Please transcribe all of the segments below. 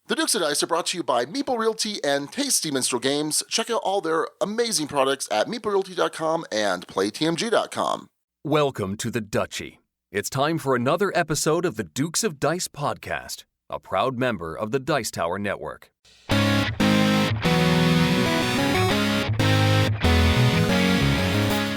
The Dukes of Dice are brought to you by Meeple Realty and Tasty Minstrel Games. Check out all their amazing products at meeplerealty.com and playtmg.com. Welcome to the Duchy. It's time for another episode of the Dukes of Dice podcast, a proud member of the Dice Tower Network.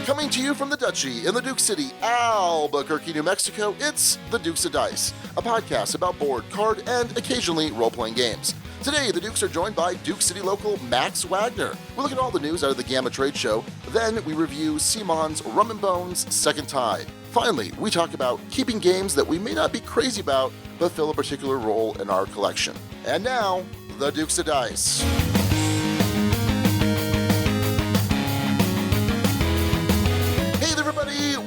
Coming to you from the Duchy in the Duke City, Albuquerque, New Mexico, it's The Dukes of Dice, a podcast about board, card, and occasionally role-playing games. Today, the Dukes are joined by Duke City local Max Wagner. We look at all the news out of the GAMA trade show, then we review CMON's Rum & Bones' Second Tide. Finally, we talk about keeping games that we may not be crazy about, but fill a particular role in our collection. And now, The Dukes of Dice.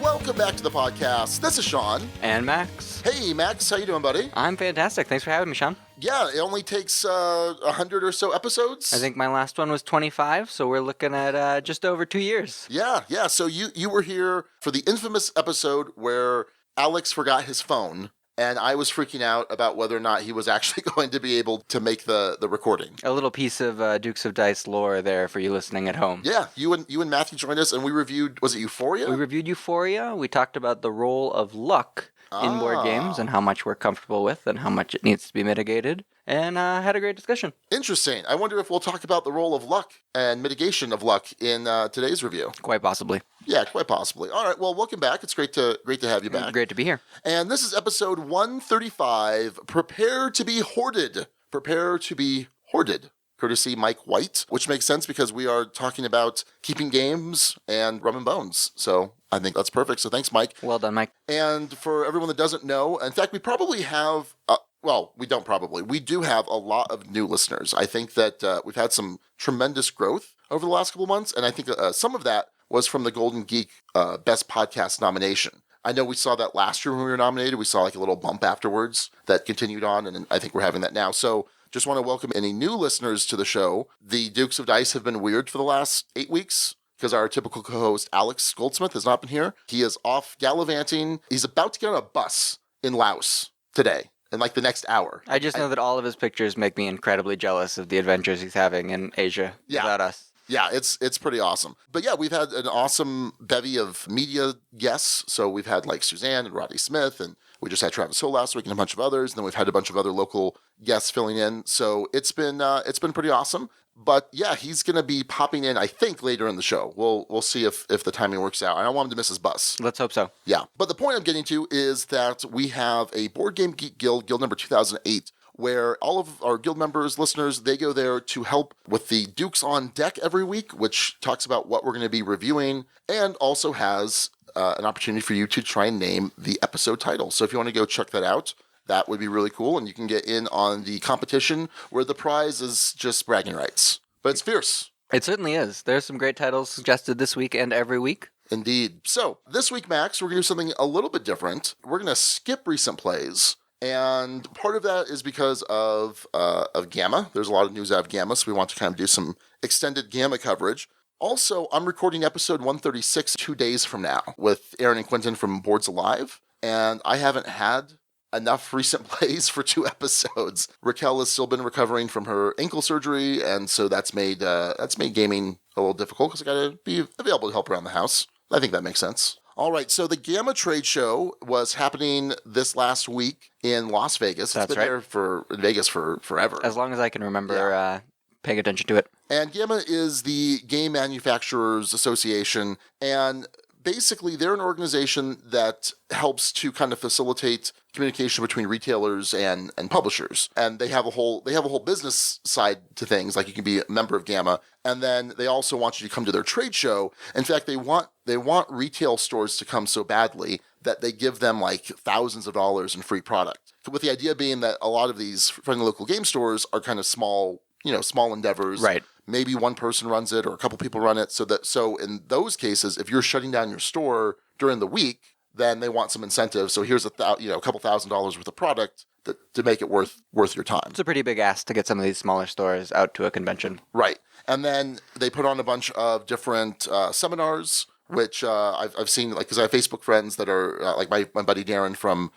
Welcome back to the podcast. This is Sean. And Max. Hey, Max. How you doing, buddy? I'm fantastic. Thanks for having me, Sean. Yeah, it only takes 100 or so episodes. I think my last one was 25, so we're looking at just over 2 years. Yeah. So you were here for the infamous episode where Alex forgot his phone, and I was freaking out about whether or not he was actually going to be able to make the recording. A little piece of Dukes of Dice lore there for you listening at home. Yeah, you and Matthew joined us, and we reviewed, was it Euphoria? We reviewed Euphoria. We talked about the role of luck in board games and how much we're comfortable with and how much it needs to be mitigated, and had a great discussion. Interesting. I wonder if we'll talk about the role of luck and mitigation of luck in today's review. Quite possibly. Yeah, quite possibly. All right, well, welcome back. It's great to have you back. Great to be here. And this is episode 135, Prepare to be Hoarded. Prepare to be Hoarded. Courtesy Mike White, which makes sense because we are talking about keeping games and Rum & Bones. So I think that's perfect. So thanks, Mike. Well done, Mike. And for everyone that doesn't know, in fact, we probably have, we do have a lot of new listeners. I think that we've had some tremendous growth over the last couple months. And I think some of that was from the Golden Geek Best Podcast nomination. I know we saw that last year when we were nominated. We saw like a little bump afterwards that continued on, and I think we're having that now. So just want to welcome any new listeners to the show. The Dukes of Dice have been weird for the last 8 weeks because our typical co-host Alex Goldsmith has not been here. He is off gallivanting. He's about to get on a bus in Laos today in like the next hour. I just know that all of his pictures make me incredibly jealous of the adventures he's having in Asia without us. Yeah, it's pretty awesome. But yeah, we've had an awesome bevy of media guests. So we've had like Suzanne and Roddy Smith, and we just had Travis Hill last week and a bunch of others. And then we've had a bunch of other local guests filling in. So it's been pretty awesome. But yeah, he's going to be popping in, I think, later in the show. We'll see if the timing works out. I don't want him to miss his bus. Let's hope so. Yeah. But the point I'm getting to is that we have a Board Game Geek Guild number 2008, where all of our guild members, listeners, they go there to help with the Dukes on Deck every week, which talks about what we're going to be reviewing, and also has an opportunity for you to try and name the episode title. So if you want to go check that out, that would be really cool, and you can get in on the competition where the prize is just bragging rights. But it's fierce. It certainly is. There's some great titles suggested this week and every week. Indeed. So this week, Max, we're going to do something a little bit different. We're going to skip recent plays. And part of that is because of GAMA. There's a lot of news out of GAMA, so we want to kind of do some extended GAMA coverage. Also, I'm recording episode 136 2 days from now with Aaron and Quentin from Boards Alive, and I haven't had enough recent plays for 2 episodes. Raquel has still been recovering from her ankle surgery, and so that's made gaming a little difficult because I got to be available to help around the house. I think that makes sense. All right, so the GAMA trade show was happening this last week in Las Vegas. That's been right. There in Vegas for forever. As long as I can remember paying attention to it. And GAMA is the Game Manufacturers Association, and basically they're an organization that helps to kind of facilitate communication between retailers and publishers. And they have a whole business side to things, like you can be a member of GAMA, and then they also want you to come to their trade show. In fact, they want retail stores to come so badly that they give them like thousands of dollars in free product. With the idea being that a lot of these friendly local game stores are kind of small endeavors. Right. Maybe one person runs it or a couple people run it. So in those cases, if you're shutting down your store during the week, then they want some incentive. So here's a couple $1,000s worth of product to make it worth your time. It's a pretty big ask to get some of these smaller stores out to a convention. Right. And then they put on a bunch of different seminars, which I've seen, like, because I have Facebook friends that are like my buddy Darren from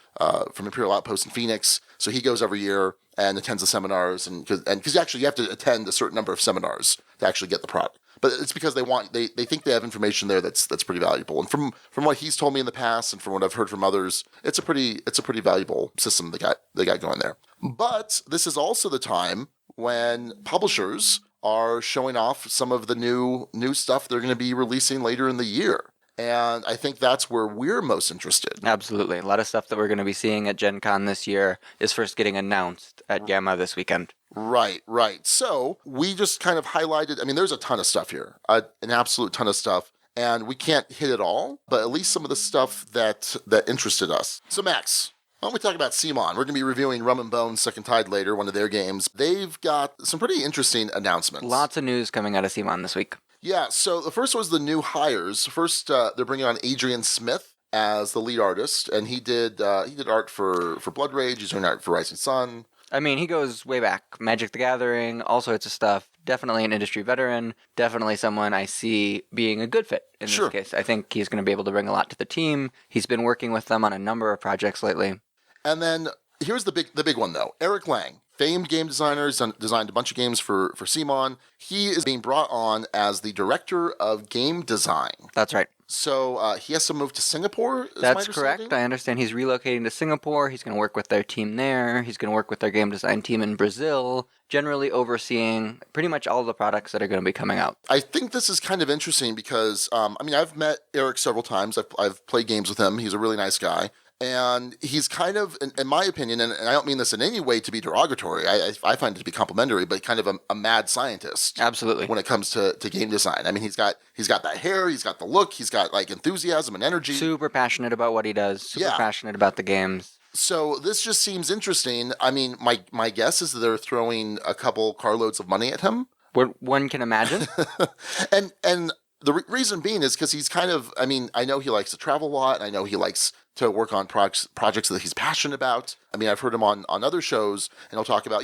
Imperial Outpost in Phoenix. So he goes every year, and attends the seminars, and because actually you have to attend a certain number of seminars to actually get the product. But it's because they think they have information there that's pretty valuable. And from what he's told me in the past, and from what I've heard from others, it's a pretty valuable system they got going there. But this is also the time when publishers are showing off some of the new stuff they're going to be releasing later in the year. And I think that's where we're most interested. Absolutely. A lot of stuff that we're going to be seeing at Gen Con this year is first getting announced at GAMA this weekend. Right. So we just kind of highlighted, I mean, there's a ton of stuff here, an absolute ton of stuff. And we can't hit it all, but at least some of the stuff that interested us. So Max, why don't we talk about CMON? We're going to be reviewing Rum and Bones Second Tide later, one of their games. They've got some pretty interesting announcements. Lots of news coming out of CMON this week. Yeah, so the first was the new hires. First, they're bringing on Adrian Smith as the lead artist, and he did art for Blood Rage. He's doing art for Rising Sun. I mean, he goes way back. Magic the Gathering, all sorts of stuff. Definitely an industry veteran. Definitely someone I see being a good fit in this case. I think he's going to be able to bring a lot to the team. He's been working with them on a number of projects lately. And then here's the big one, though. Eric Lang, famed game designer, designed a bunch of games for CMON. He is being brought on as the director of game design. That's right. So he has to move to Singapore, That's correct. I understand he's relocating to Singapore. He's going to work with their team there. He's going to work with their game design team in Brazil, generally overseeing pretty much all the products that are going to be coming out. I think this is kind of interesting because, I've met Eric several times. I've played games with him. He's a really nice guy. And he's kind of, in my opinion, and I don't mean this in any way to be derogatory, I find it to be complimentary, but kind of a mad scientist. Absolutely. When it comes to game design. I mean, he's got that hair, he's got the look, he's got like enthusiasm and energy. Super passionate about what he does, super passionate about the games. So this just seems interesting. I mean, my guess is that they're throwing a couple carloads of money at him. What one can imagine. and the reason being is because he's kind of, I know he likes to travel a lot, and I know he likes to work on projects that he's passionate about. I mean, I've heard him on other shows, and he'll talk about,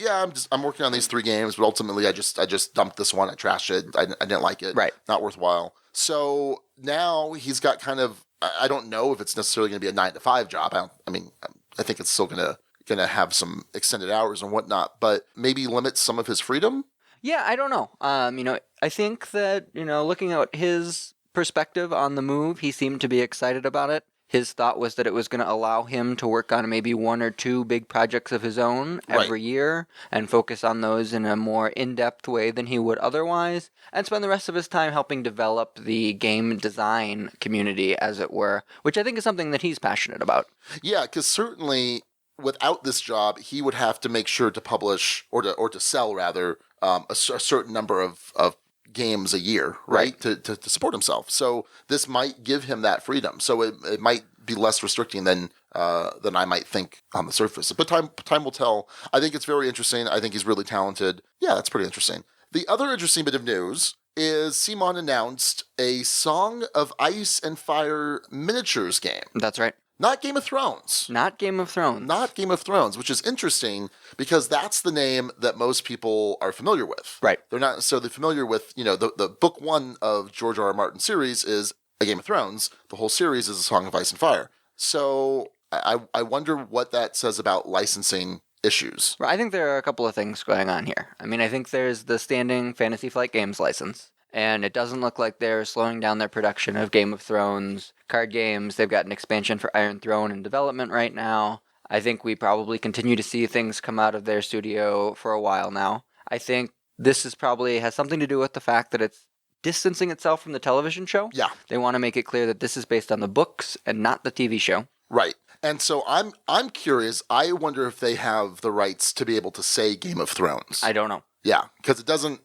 I'm working on these 3 games, but ultimately I just dumped this one, I trashed it, I didn't like it, right? Not worthwhile. So now he's got kind of, I don't know if it's necessarily going to be a 9-to-5 job. I think it's still gonna have some extended hours and whatnot, but maybe limit some of his freedom. Yeah, I don't know. I think that, looking at his perspective on the move, he seemed to be excited about it. His thought was that it was going to allow him to work on maybe 1 or 2 big projects of his own every year and focus on those in a more in-depth way than he would otherwise, and spend the rest of his time helping develop the game design community, as it were, which I think is something that he's passionate about. Yeah, because certainly without this job, he would have to make sure to publish, or to sell rather, a certain number of games a year, right? To support himself. So this might give him that freedom. So it might be less restricting than I might think on the surface. But time will tell. I think it's very interesting. I think he's really talented. Yeah, that's pretty interesting. The other interesting bit of news is CMON announced a Song of Ice and Fire miniatures game. That's right. Not Game of Thrones. Not Game of Thrones, which is interesting because that's the name that most people are familiar with. Right. They're not necessarily familiar with, the book 1 of George R.R. Martin's series is A Game of Thrones. The whole series is A Song of Ice and Fire. So I wonder what that says about licensing issues. Well, I think there are a couple of things going on here. I think there's the standing Fantasy Flight Games license. And it doesn't look like they're slowing down their production of Game of Thrones card games. They've got an expansion for Iron Throne in development right now. I think we probably continue to see things come out of their studio for a while now. I think this probably has something to do with the fact that it's distancing itself from the television show. Yeah. They want to make it clear that this is based on the books and not the TV show. Right. And so I'm curious. I wonder if they have the rights to be able to say Game of Thrones. I don't know. Yeah, because it doesn't,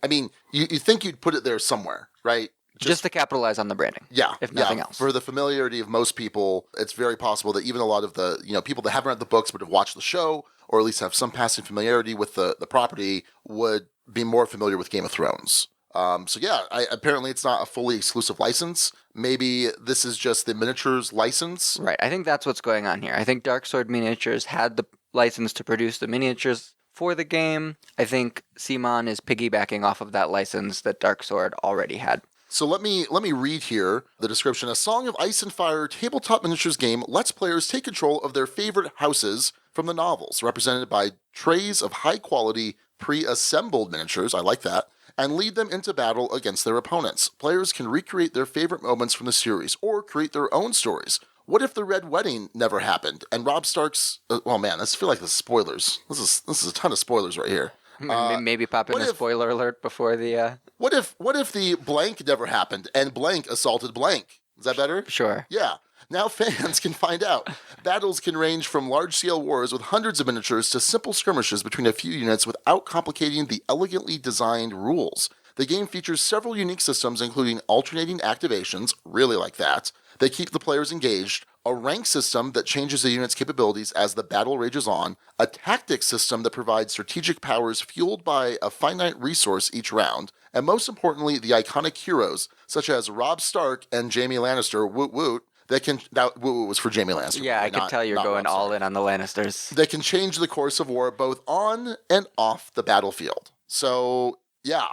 you think you'd put it there somewhere, right? Just to capitalize on the branding. Yeah. If nothing else. For the familiarity of most people, it's very possible that even a lot of the, people that haven't read the books but have watched the show, or at least have some passing familiarity with the property, would be more familiar with Game of Thrones. Apparently it's not a fully exclusive license. Maybe this is just the miniatures license. Right. I think that's what's going on here. I think Dark Sword Miniatures had the license to produce the miniatures for the game. I think CMON is piggybacking off of that license that Dark Sword already had. So let me read here the description. A Song of Ice and Fire tabletop miniatures game lets players take control of their favorite houses from the novels, represented by trays of high-quality, pre-assembled miniatures, I like that, and lead them into battle against their opponents. Players can recreate their favorite moments from the series, or create their own stories. What if the Red Wedding never happened, and Robb Stark's... well, man, I feel like the spoilers. This is a ton of spoilers right here. Maybe pop in a spoiler alert before the... What if the blank never happened, and blank assaulted blank? Is that better? Sure. Yeah. Now fans can find out. Battles can range from large-scale wars with hundreds of miniatures to simple skirmishes between a few units without complicating the elegantly designed rules. The game features several unique systems, including alternating activations, really like that, that keep the players engaged, a rank system that changes the unit's capabilities as the battle rages on, a tactics system that provides strategic powers fueled by a finite resource each round, and most importantly, the iconic heroes, such as Robb Stark and Jaime Lannister, woot woot, that woot woot was for Jaime Lannister. Yeah, I could tell you're going all in on the Lannisters. They can change the course of war both on and off the battlefield. So, yeah,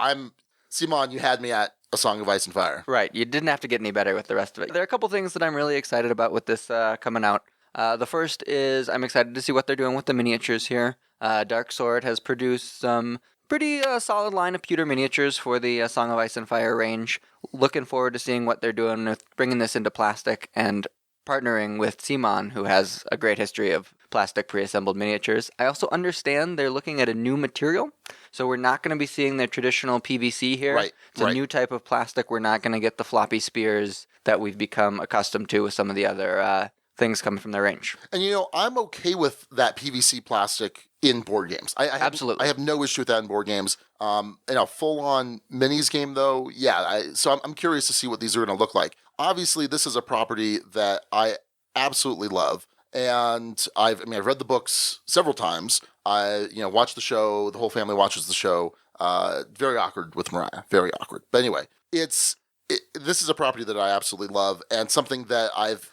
CMON, you had me at A Song of Ice and Fire. Right, you didn't have to get any better with the rest of it. There are a couple things that I'm really excited about with this coming out. The first is I'm excited to see what they're doing with the miniatures here. Dark Sword has produced some pretty solid line of pewter miniatures for the Song of Ice and Fire range. Looking forward to seeing what they're doing with bringing this into plastic and partnering with CMON, who has a great history of plastic pre-assembled miniatures. I also understand they're looking at a new material, so we're not going to be seeing their traditional PVC here. Right, it's a new type of plastic. We're not going to get the floppy spears that we've become accustomed to with some of the other things coming from their range. And I'm okay with that PVC plastic in board games. Absolutely. I have no issue with that in board games. In a full-on minis game, though, yeah. So I'm curious to see what these are going to look like. Obviously, this is a property that I absolutely love. And I've read the books several times. I watched the show. The whole family watches the show. Very awkward with Mariah. Very awkward. But anyway, this is a property that I absolutely love, and something that I've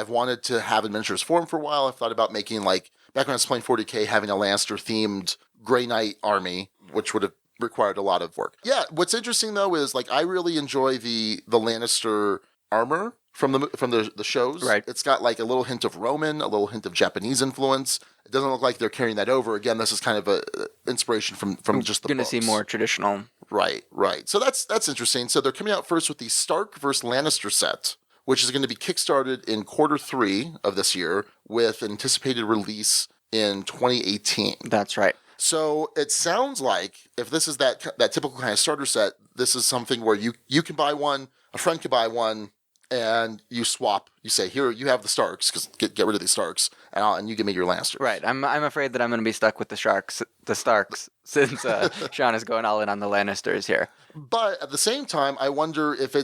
wanted to have in miniatures form for a while. I've thought about making, like, back when I was playing 40K, having a Lannister-themed Grey Knight army, which would have required a lot of work. Yeah, what's interesting, though, is, like, I really enjoy the Lannister armor from the shows. Right. It's got, like, a little hint of Roman, a little hint of Japanese influence. It doesn't look like they're carrying that over. Again, this is kind of a inspiration from just the books. Going to see more traditional. Right. So that's interesting. So they're coming out first with the Stark vs. Lannister set, which is going to be kickstarted in Q3 of this year with anticipated release in 2018. That's right. So it sounds like if this is that typical kind of starter set, this is something where you can buy one, a friend can buy one, and you swap. You say, here, you have the Starks, because get rid of these Starks, and you give me your Lannisters. Right. I'm afraid that I'm going to be stuck with the Starks, since Sean is going all in on the Lannisters here. But at the same time, I wonder if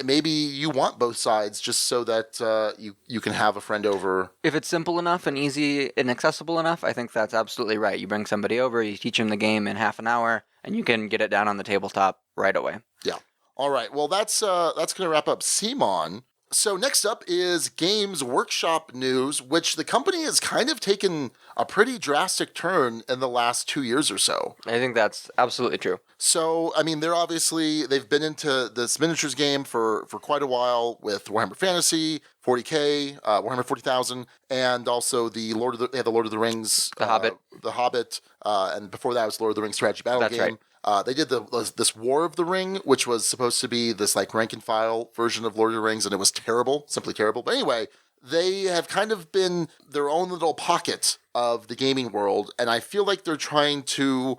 maybe you want both sides just so that you can have a friend over. If it's simple enough and easy and accessible enough, I think that's absolutely right. You bring somebody over, you teach them the game in half an hour, and you can get it down on the tabletop right away. Yeah. All right. Well, that's going to wrap up CMON. So next up is Games Workshop news, which the company has kind of taken a pretty drastic turn in the last 2 years or so. I think that's absolutely true. So, they've been into this miniatures game for quite a while with Warhammer Fantasy, 40K, Warhammer 40,000, and also the Lord of the Rings, The Hobbit, and before that was Lord of the Rings strategy battle That's game. right. They did this War of the Ring, which was supposed to be this like rank and file version of Lord of the Rings, and it was terrible, simply terrible. But anyway, they have kind of been their own little pocket of the gaming world, and I feel like they're trying to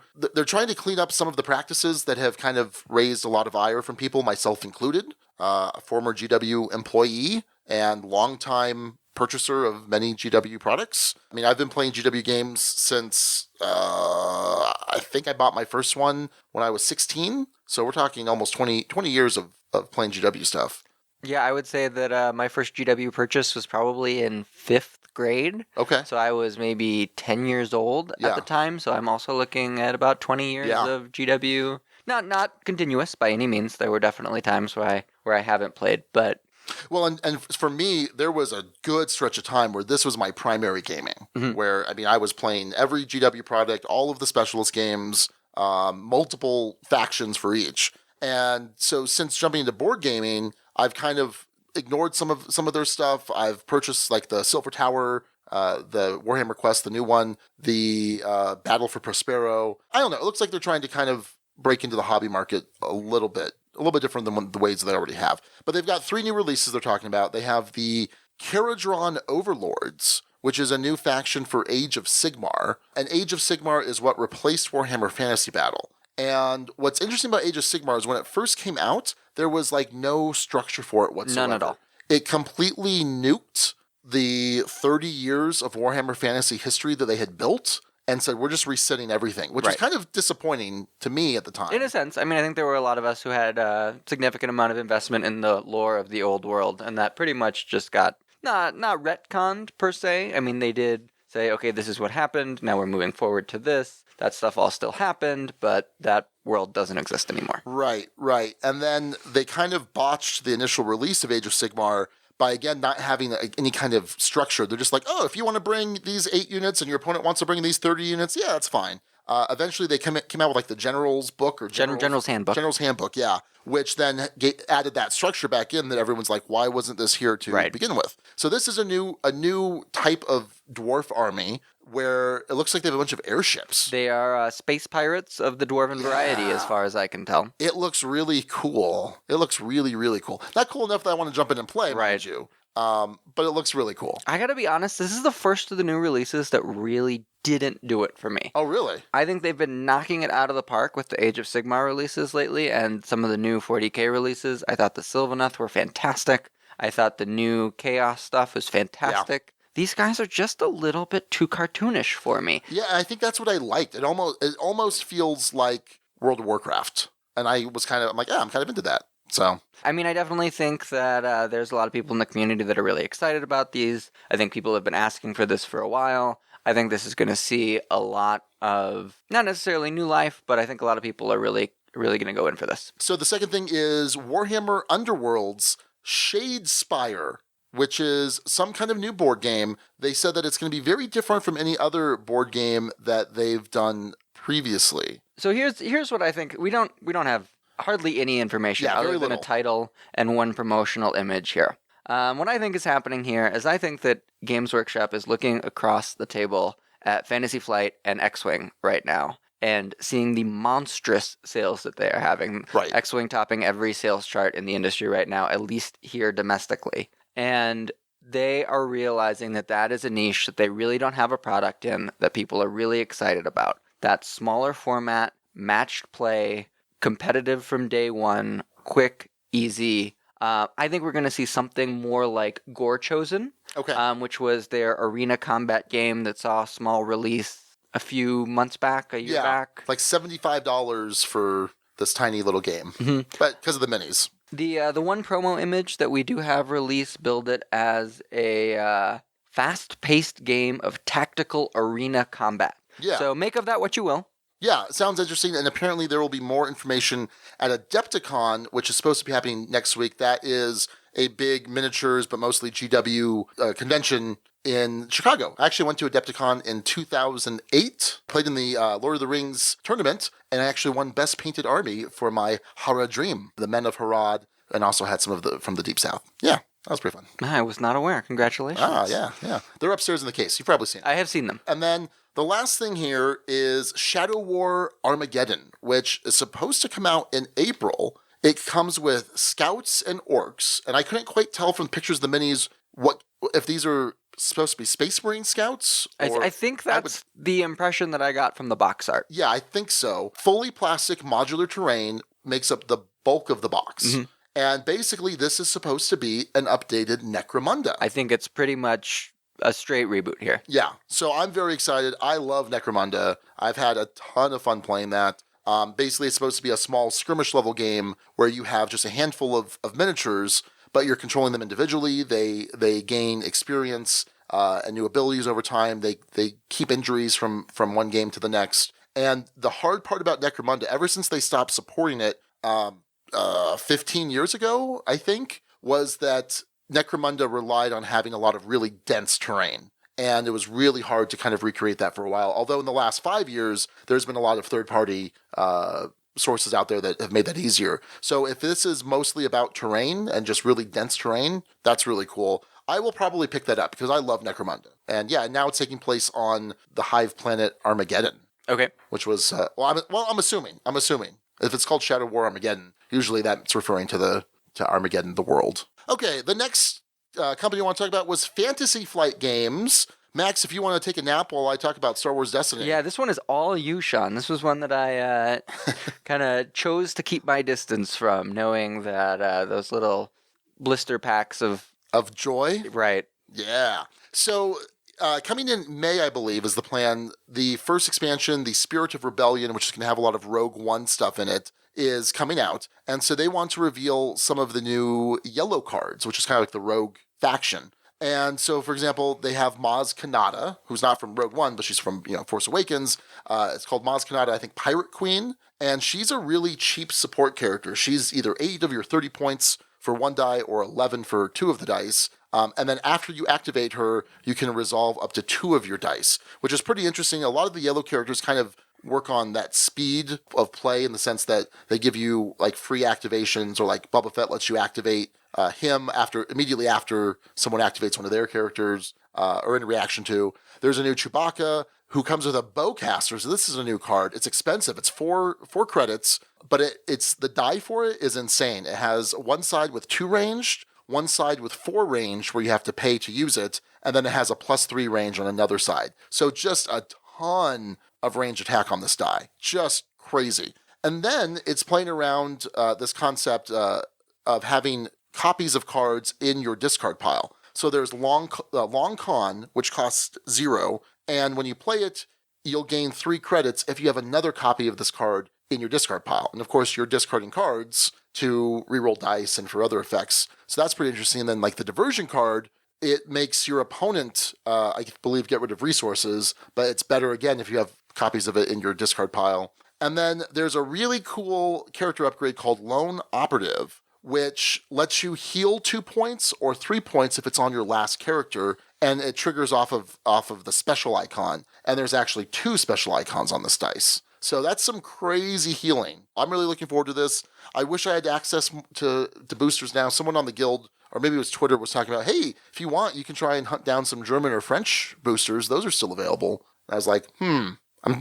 clean up some of the practices that have kind of raised a lot of ire from people, myself included. A former GW employee and longtime purchaser of many GW products. I've been playing GW games since I think I bought my first one when I was 16. So we're talking almost 20 years of playing GW stuff. Yeah, I would say that my first GW purchase was probably in 5th grade. Okay. So I was maybe 10 years old at the time. So I'm also looking at about 20 years of GW. Not continuous by any means. There were definitely times where I haven't played, but... Well, and for me, there was a good stretch of time where this was my primary gaming, where, I was playing every GW product, all of the specialist games, multiple factions for each. And so since jumping into board gaming, I've kind of ignored some of their stuff. I've purchased like the Silver Tower the Warhammer Quest, the new one, the Battle for Prospero. I don't know. It looks like they're trying to kind of break into the hobby market a little bit different than the ways they already have. But they've got 3 new releases they're talking about. They have the Caradron Overlords, which is a new faction for Age of Sigmar. And Age of Sigmar is what replaced Warhammer Fantasy Battle. And what's interesting about Age of Sigmar is when it first came out, there was like no structure for it whatsoever. None at all. It completely nuked the 30 years of Warhammer Fantasy history that they had built and said, we're just resetting everything, which was kind of disappointing to me at the time. In a sense. I mean, I think there were a lot of us who had a significant amount of investment in the lore of the old world, and that pretty much just got not retconned per se. I mean, they did say, okay, this is what happened, now we're moving forward to this. That stuff all still happened, but that world doesn't exist anymore. Right. And then they kind of botched the initial release of Age of Sigmar by, again, not having any kind of structure. They're just like, oh, if you want to bring these 8 units and your opponent wants to bring these 30 units, yeah, that's fine. Eventually, they came out with like the General's Book or General's Handbook. General's Handbook, yeah, which then added that structure back in that everyone's like, why wasn't this here to begin with? So this is a new type of dwarf army where it looks like they have a bunch of airships. They are space pirates of the dwarven variety, as far as I can tell. It looks really cool. It looks really, really cool. Not cool enough that I want to jump in and play, mind you. But it looks really cool. I gotta be honest, this is the first of the new releases that really didn't do it for me. Oh, really? I think they've been knocking it out of the park with the Age of Sigmar releases lately and some of the new 40k releases. I thought the Sylvaneth were fantastic. I thought the new Chaos stuff was fantastic. Yeah. These guys are just a little bit too cartoonish for me. Yeah, I think that's what I liked. It almost feels like World of Warcraft. And I'm like, yeah, I'm kind of into that. So, I mean, I definitely think that there's a lot of people in the community that are really excited about these. I think people have been asking for this for a while. I think this is going to see a lot of, not necessarily new life, but I think a lot of people are really going to go in for this. So the second thing is Warhammer Underworld's Shadespire, which is some kind of new board game. They said that it's going to be very different from any other board game that they've done previously. So here's what I think. We don't have hardly any information other than a title and one promotional image here. What I think is happening here is I think that Games Workshop is looking across the table at Fantasy Flight and X-Wing right now and seeing the monstrous sales that they are having. Right. X-Wing topping every sales chart in the industry right now, at least here domestically. And they are realizing that that is a niche that they really don't have a product in that people are really excited about. That smaller format, matched play, competitive from day one, quick, easy. I think we're going to see something more like Gore Chosen, which was their arena combat game that saw a small release a few months back, a year back. Like $75 for this tiny little game, but because of the minis. The one promo image that we do have released billed it as a fast-paced game of tactical arena combat. Yeah. So make of that what you will. Yeah, it sounds interesting, and apparently there will be more information at Adepticon, which is supposed to be happening next week. That is a big miniatures, but mostly GW convention in Chicago. I actually went to Adepticon in 2008, played in the Lord of the Rings tournament, and I actually won Best Painted Army for my Hara Dream, the Men of Harad, and also had some of the from the Deep South. Yeah, that was pretty fun. I was not aware. Congratulations. Yeah. They're upstairs in the case. You've probably seen them. I have seen them. And then the last thing here is Shadow War Armageddon, which is supposed to come out in April. It comes with scouts and orcs, and I couldn't quite tell from pictures of the minis if these are supposed to be Space Marine scouts. I think that's the impression that I got from the box art. Yeah, I think so. Fully plastic modular terrain makes up the bulk of the box. Mm-hmm. And basically, this is supposed to be an updated Necromunda. I think it's pretty much a straight reboot here. Yeah, so I'm very excited. I love Necromunda. I've had a ton of fun playing that. Basically, it's supposed to be a small skirmish level game where you have just a handful of miniatures, but you're controlling them individually. They gain experience and new abilities over time. They keep injuries from one game to the next. And the hard part about Necromunda, ever since they stopped supporting it 15 years ago, I think, was that Necromunda relied on having a lot of really dense terrain. And it was really hard to kind of recreate that for a while. Although in the last 5 years, there's been a lot of third-party sources out there that have made that easier. So if this is mostly about terrain and just really dense terrain, that's really cool. I will probably pick that up because I love Necromunda. And yeah, now it's taking place on the hive planet Armageddon, Okay. which was I'm assuming if it's called Shadow War Armageddon, usually that's referring to Armageddon, the world. Okay, the next company I want to talk about was Fantasy Flight Games. Max, if you want to take a nap while I talk about Star Wars Destiny. Yeah, this one is all you, Sean. This was one that I kind of chose to keep my distance from, knowing that those little blister packs of joy. Right. Yeah. So coming in May, I believe, is the plan. The first expansion, the Spirit of Rebellion, which is going to have a lot of Rogue One stuff in it, is coming out. And so they want to reveal some of the new yellow cards, which is kind of like the Rogue faction. And so, for example, they have Maz Kanata, who's not from Rogue One, but she's from Force Awakens. It's called Maz Kanata, I think, Pirate Queen. And she's a really cheap support character. She's either 8 of your 30 points for 1 die or 11 for 2 of the dice. And then after you activate her, you can resolve up to 2 of your dice, which is pretty interesting. A lot of the yellow characters kind of work on that speed of play in the sense that they give you like free activations, or like Boba Fett lets you activate him immediately after someone activates one of their characters, or in reaction to. There's a new Chewbacca who comes with a bowcaster. So this is a new card. It's expensive. It's 4 credits, but it's the die for it is insane. It has one side with 2 ranged, one side with 4 range where you have to pay to use it, and then it has a +3 range on another side. So just a ton of range attack on this die. Just crazy. And then it's playing around this concept of having copies of cards in your discard pile. So there's Long Con, which costs 0, and when you play it, you'll gain 3 credits if you have another copy of this card in your discard pile. And of course, you're discarding cards to reroll dice and for other effects. So that's pretty interesting. And then like the diversion card, it makes your opponent, I believe, get rid of resources, but it's better again if you have copies of it in your discard pile. And then there's a really cool character upgrade called Lone Operative, which lets you heal 2 points or 3 points if it's on your last character, and it triggers off of the special icon. And there's actually 2 special icons on this dice. So that's some crazy healing. I'm really looking forward to this. I wish I had access to boosters now. Someone on the guild, or maybe it was Twitter, was talking about, hey, if you want, you can try and hunt down some German or French boosters. Those are still available. And I was like, I'm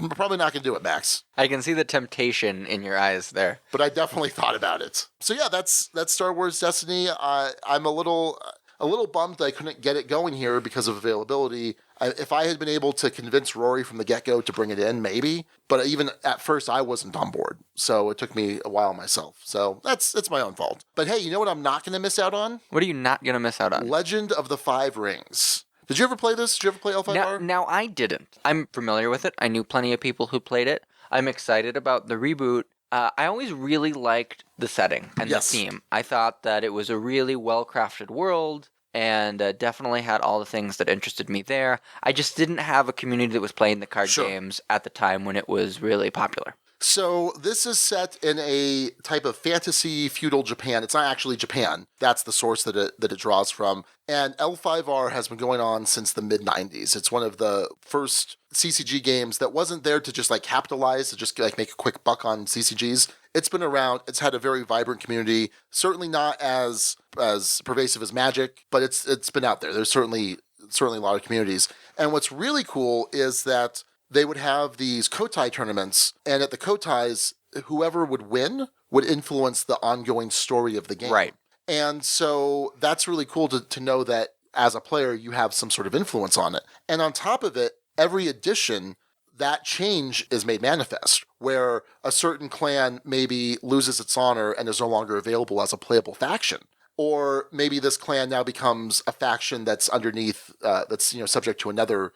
probably not going to do it, Max. I can see the temptation in your eyes there. But I definitely thought about it. So yeah, that's Star Wars Destiny. I'm a little bummed that I couldn't get it going here because of availability. If I had been able to convince Rory from the get-go to bring it in, maybe. But even at first, I wasn't on board. So it took me a while myself. So it's my own fault. But hey, you know what I'm not going to miss out on? What are you not going to miss out on? Legend of the Five Rings. Did you ever play this? Did you ever play L5R? Now, I didn't. I'm familiar with it. I knew plenty of people who played it. I'm excited about the reboot. I always really liked the setting and the theme. I thought that it was a really well-crafted world, and definitely had all the things that interested me there. I just didn't have a community that was playing the card games at the time when it was really popular. So this is set in a type of fantasy feudal Japan. It's not actually Japan. That's the source that it draws from. And L5R has been going on since the mid-90s. It's one of the first CCG games that wasn't there to just like capitalize, to just like make a quick buck on CCGs. It's been around. It's had a very vibrant community. Certainly not as pervasive as Magic, but it's been out there. There's certainly a lot of communities. And what's really cool is that they would have these Kotai tournaments, and at the Kotais, whoever would win would influence the ongoing story of the game. Right. And so that's really cool to know that as a player, you have some sort of influence on it. And on top of it, every edition, that change is made manifest, where a certain clan maybe loses its honor and is no longer available as a playable faction. Or maybe this clan now becomes a faction that's underneath, that's subject to another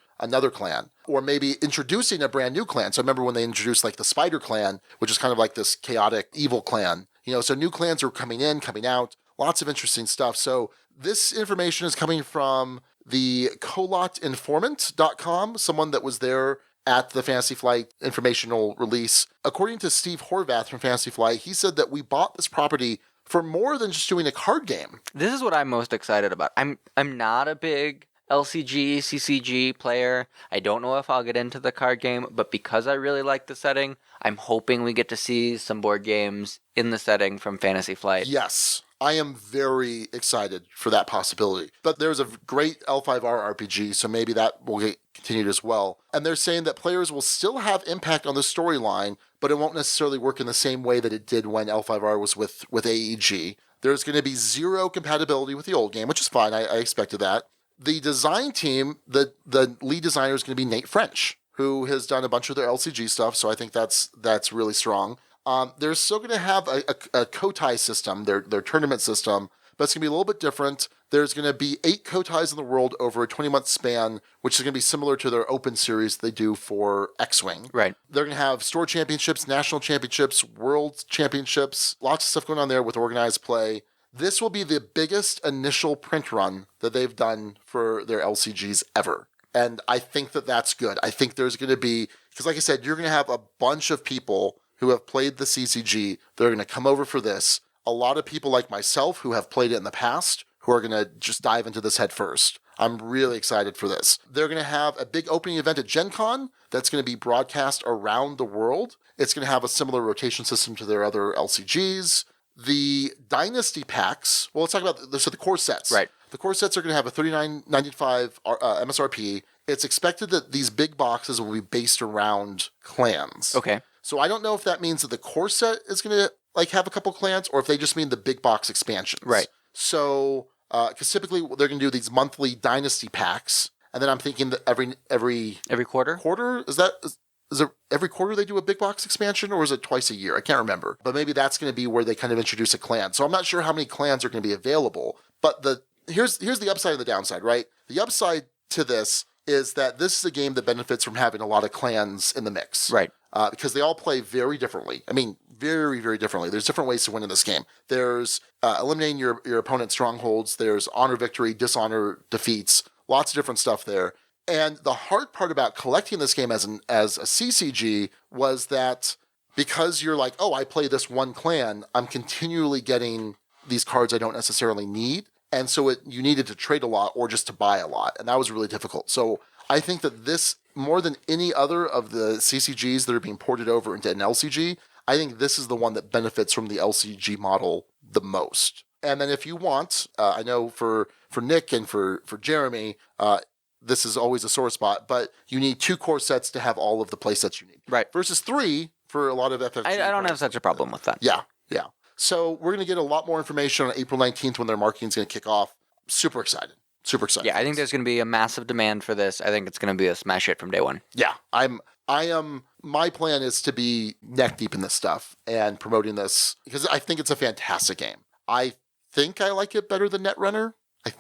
clan. Or maybe introducing a brand new clan. So I remember when they introduced like the Spider Clan, which is kind of like this chaotic evil clan. So new clans are coming in, coming out, lots of interesting stuff. So this information is coming from the colotinformant.com, someone that was there at the Fantasy Flight informational release. According to Steve Horvath from Fantasy Flight, he said that we bought this property for more than just doing a card game. This is what I'm most excited about. I'm not a big LCG, CCG player. I don't know if I'll get into the card game, but because I really like the setting, I'm hoping we get to see some board games in the setting from Fantasy Flight. Yes. I am very excited for that possibility. But there's a great L5R RPG, so maybe that will get continued as well. And they're saying that players will still have impact on the storyline, but it won't necessarily work in the same way that it did when L5R was with AEG. There's going to be zero compatibility with the old game, which is fine. I expected that. The design team, the lead designer is going to be Nate French, who has done a bunch of their LCG stuff, so I think that's really strong. They're still going to have a Kotai system, their tournament system, but it's going to be a little bit different. There's going to be 8 Kotais in the world over a 20-month span, which is going to be similar to their open series they do for X-Wing. Right. They're going to have store championships, national championships, world championships, lots of stuff going on there with organized play. This will be the biggest initial print run that they've done for their LCGs ever. And I think that that's good. I think there's going to be, because like I said, you're going to have a bunch of people who have played the CCG. They're going to come over for this. A lot of people like myself who have played it in the past who are going to just dive into this head first. I'm really excited for this. They're going to have a big opening event at Gen Con that's going to be broadcast around the world. It's going to have a similar rotation system to their other LCGs. The Dynasty packs, well, let's talk about the core sets. Right. The core sets are going to have a $39.95 MSRP. It's expected that these big boxes will be based around clans. Okay. So I don't know if that means that the core set is going to have a couple clans, or if they just mean the big box expansions. Right. So, because typically they're going to do these monthly Dynasty packs, and then I'm thinking that every quarter is it every quarter they do a big box expansion, or is it twice a year? I can't remember. But maybe that's going to be where they kind of introduce a clan. So I'm not sure how many clans are going to be available. But here's the upside and the downside, right? The upside to this is that this is a game that benefits from having a lot of clans in the mix. Right. Because they all play very differently. I mean, very, very differently. There's different ways to win in this game. There's eliminating your opponent's strongholds. There's honor victory, dishonor defeats, lots of different stuff there. And the hard part about collecting this game as a CCG was that because you're like, oh, I play this one clan, I'm continually getting these cards I don't necessarily need. And so you needed to trade a lot or just to buy a lot. And that was really difficult. So I think that this, more than any other of the CCGs that are being ported over into an LCG, I think this is the one that benefits from the LCG model the most. And then if you want, I know for Nick and for Jeremy, this is always a sore spot, but you need 2 core sets to have all of the play sets you need. Right. Versus 3 for a lot of FFG. I don't have such a problem with that. Yeah. So we're going to get a lot more information on April 19th when their marketing is going to kick off. Super excited. Yeah, I think there's going to be a massive demand for this. I think it's going to be a smash hit from day one. Yeah, my plan is to be neck deep in this stuff and promoting this because I think it's a fantastic game. I think I like it better than Netrunner. I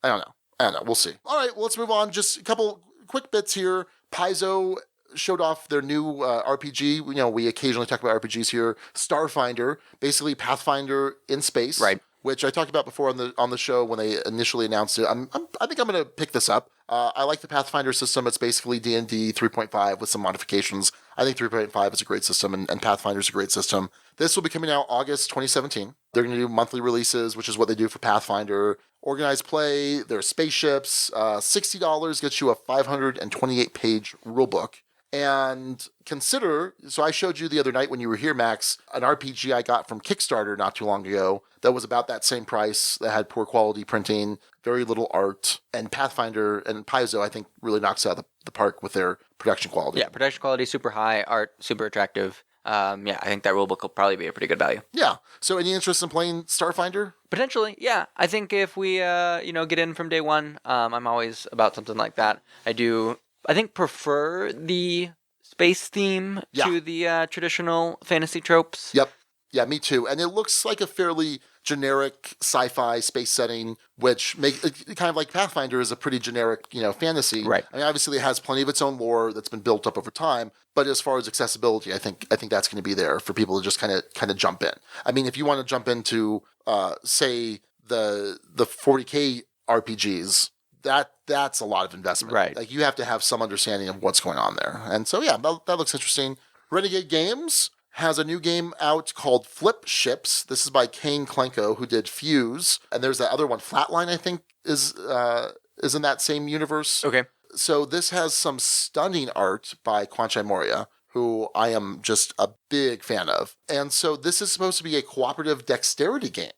don't know. We'll see. All right, well, let's move on. Just a couple quick bits here. Paizo showed off their new RPG. We occasionally talk about RPGs here. Starfinder, basically Pathfinder in space. Right. Which I talked about before on the show when they initially announced it. I think I'm going to pick this up. I like the Pathfinder system. It's basically D&D 3.5 with some modifications. I think 3.5 is a great system, and Pathfinder is a great system. This will be coming out August 2017. They're going to do monthly releases, which is what they do for Pathfinder. Organized play, there's spaceships. $60 gets you a 528-page rulebook. And consider, so I showed you the other night when you were here, Max, an RPG I got from Kickstarter not too long ago that was about that same price, that had poor quality printing, very little art, and Pathfinder and Paizo, I think, really knocks out the park with their production quality. Yeah, production quality super high, art super attractive. I think that rulebook will probably be a pretty good value. Yeah. So any interest in playing Starfinder? Potentially, yeah. I think if we, get in from day one, I'm always about something like that. I think prefer the space theme to the traditional fantasy tropes. Yep. Yeah, me too. And it looks like a fairly generic sci-fi space setting, which makes it kind of like Pathfinder is a pretty generic, fantasy. Right. I mean, obviously it has plenty of its own lore that's been built up over time, but as far as accessibility, I think that's going to be there for people to just kind of jump in. I mean, if you want to jump into, say, the 40K RPGs, that's a lot of investment. Right. Like you have to have some understanding of what's going on there. And so, yeah, that looks interesting. Renegade Games has a new game out called Flip Ships. This is by Kane Klenko, who did Fuse. And there's that other one, Flatline, I think, is in that same universe. Okay. So this has some stunning art by Kwanchai Moria, who I am just a big fan of. And so this is supposed to be a cooperative dexterity game,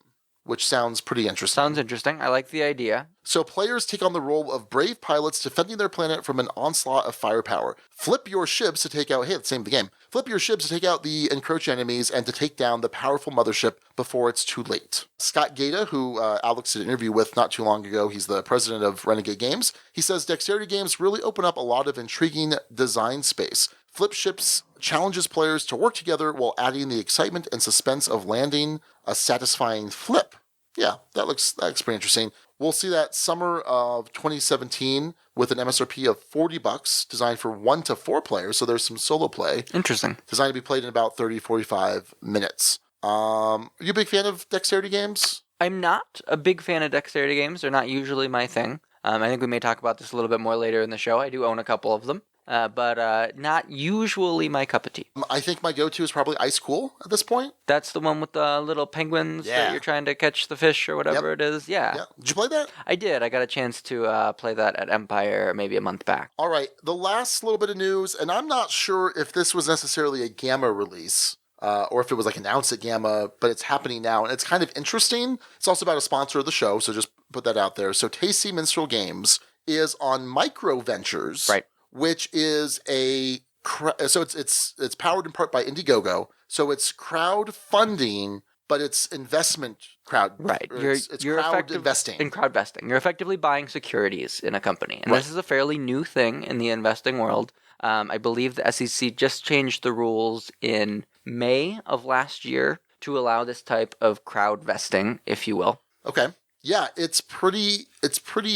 which sounds pretty interesting. Sounds interesting. I like the idea. So players take on the role of brave pilots defending their planet from an onslaught of firepower. Flip your ships to take out, hey, it's the same the game. Flip your ships to take out the encroaching enemies and to take down the powerful mothership before it's too late. Scott Gata, who Alex did an interview with not too long ago, he's the president of Renegade Games. He says dexterity games really open up a lot of intriguing design space. Flip ships challenges players to work together while adding the excitement and suspense of landing a satisfying flip. Yeah, that looks pretty interesting. We'll see that summer of 2017 with an MSRP of $40, designed for 1 to 4 players, so there's some solo play. Interesting. Designed to be played in about 30-45 minutes. Are you a big fan of dexterity games? I'm not a big fan of dexterity games. They're not usually my thing. I think we may talk about this a little bit more later in the show. I do own a couple of them. But not usually my cup of tea. I think my go-to is probably Ice Cool at this point. That's the one with the little penguins that you're trying to catch the fish or whatever it is. Yeah. Did you play that? I did. I got a chance to play that at Empire maybe a month back. All right. The last little bit of news, and I'm not sure if this was necessarily a GAMA release or if it was like announced at GAMA, but it's happening now. And it's kind of interesting. It's also about a sponsor of the show, so just put that out there. So Tasty Minstrel Games is on Micro Ventures. Right. Which is so it's powered in part by Indiegogo. So it's crowdfunding, but it's investment crowd. Right. It's crowd investing. In crowd investing. You're effectively buying securities in a company. And this is a fairly new thing in the investing world. I believe the SEC just changed the rules in May of last year to allow this type of crowd vesting, if you will. Okay. Yeah, it's pretty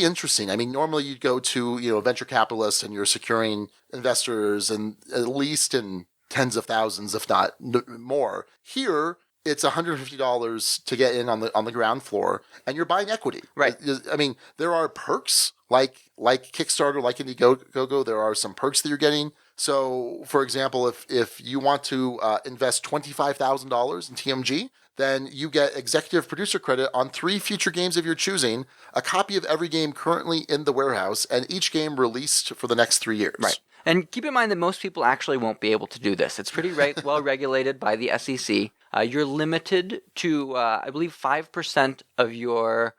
interesting. I mean, normally you'd go to, a venture capitalist and you're securing investors and at least in tens of thousands, if not more. Here, it's $150 to get in on the ground floor, and you're buying equity. Right. I mean, there are perks like Kickstarter, like Indiegogo. There are some perks that you're getting. So, for example, if you want to invest $25,000 in TMG, then you get executive producer credit on 3 future games of your choosing, a copy of every game currently in the warehouse, and each game released for the next 3 years. Right. And keep in mind that most people actually won't be able to do this. It's pretty well regulated by the SEC. You're limited to, I believe, 5% of your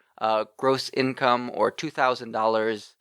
gross income, or $2,000.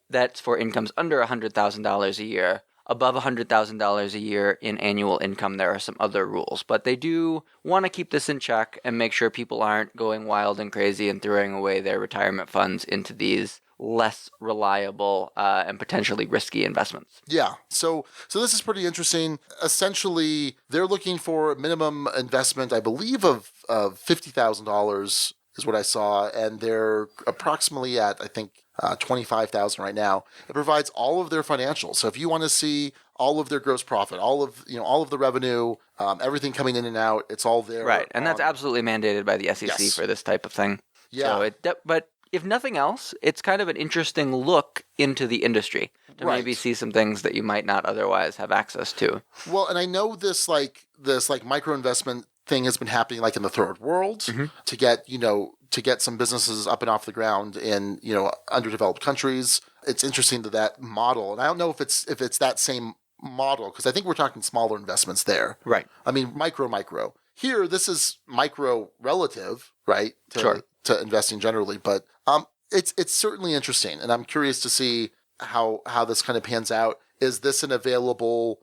That's for incomes under $100,000 a year. Above $100,000 a year in annual income, there are some other rules. But they do want to keep this in check and make sure people aren't going wild and crazy and throwing away their retirement funds into these less reliable and potentially risky investments. Yeah. So this is pretty interesting. Essentially, they're looking for a minimum investment, I believe, of $50,000 is what I saw. And they're approximately at, I think, 25,000 right now. It provides all of their financials. So if you want to see all of their gross profit, all of the revenue, everything coming in and out, it's all there. Right, and that's absolutely mandated by the SEC for this type of thing. Yeah. So but if nothing else, it's kind of an interesting look into the industry to maybe see some things that you might not otherwise have access to. Well, and I know this micro investment thing has been happening like in the third world to get some businesses up and off the ground in underdeveloped countries. It's interesting that model, and I don't know if it's that same model, because I think we're talking smaller investments there. Right. I mean, micro. Here, this is micro relative, right? To investing generally, but it's certainly interesting, and I'm curious to see how this kind of pans out. Is this an available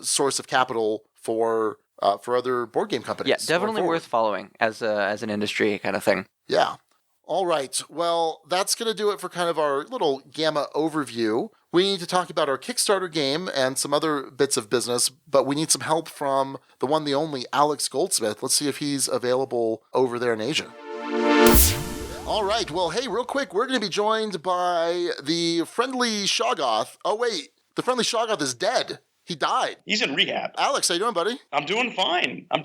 source of capital for other board game companies? Yeah, definitely worth following as an industry kind of thing. Yeah. All right. Well, that's going to do it for kind of our little GAMA overview. We need to talk about our Kickstarter game and some other bits of business, but we need some help from the one, the only Alex Goldsmith. Let's see if he's available over there in Asia. All right. Well, hey, real quick, we're going to be joined by the friendly Shoggoth. Oh, wait. The friendly Shoggoth is dead. He died. He's in rehab. Alex, how you doing, buddy? I'm doing fine. I'm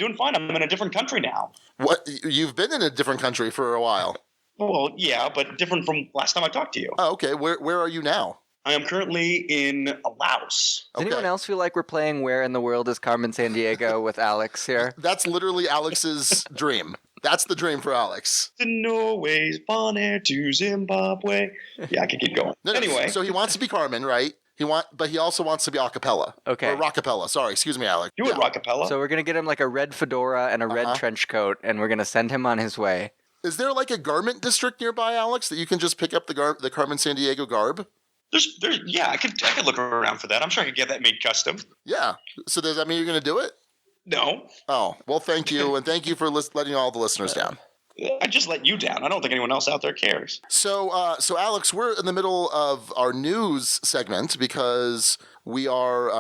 in a different country now. What? You've been in a different country for a while. Well, yeah, but different from last time I talked to you. Oh, okay. Where are you now? I am currently in Laos. Does anyone else feel like we're playing Where in the World is Carmen Sandiego with Alex here? That's literally Alex's dream. That's the dream for Alex. To Norway's Bonaire to Zimbabwe. Yeah, I can keep going. Anyway. So he wants to be Carmen, right? But he also wants to be a cappella. Okay. Or rockapella. Sorry, excuse me, Alex. Do it rockapella. So we're going to get him like a red fedora and a red trench coat, and we're going to send him on his way. Is there like a garment district nearby, Alex, that you can just pick up the Carmen San Diego garb? Yeah, I could look around for that. I'm sure I could get that made custom. Yeah. So does that mean you're going to do it? No. Oh, well, thank you. And thank you for letting all the listeners down. I just let you down. I don't think anyone else out there cares. So Alex, we're in the middle of our news segment because we're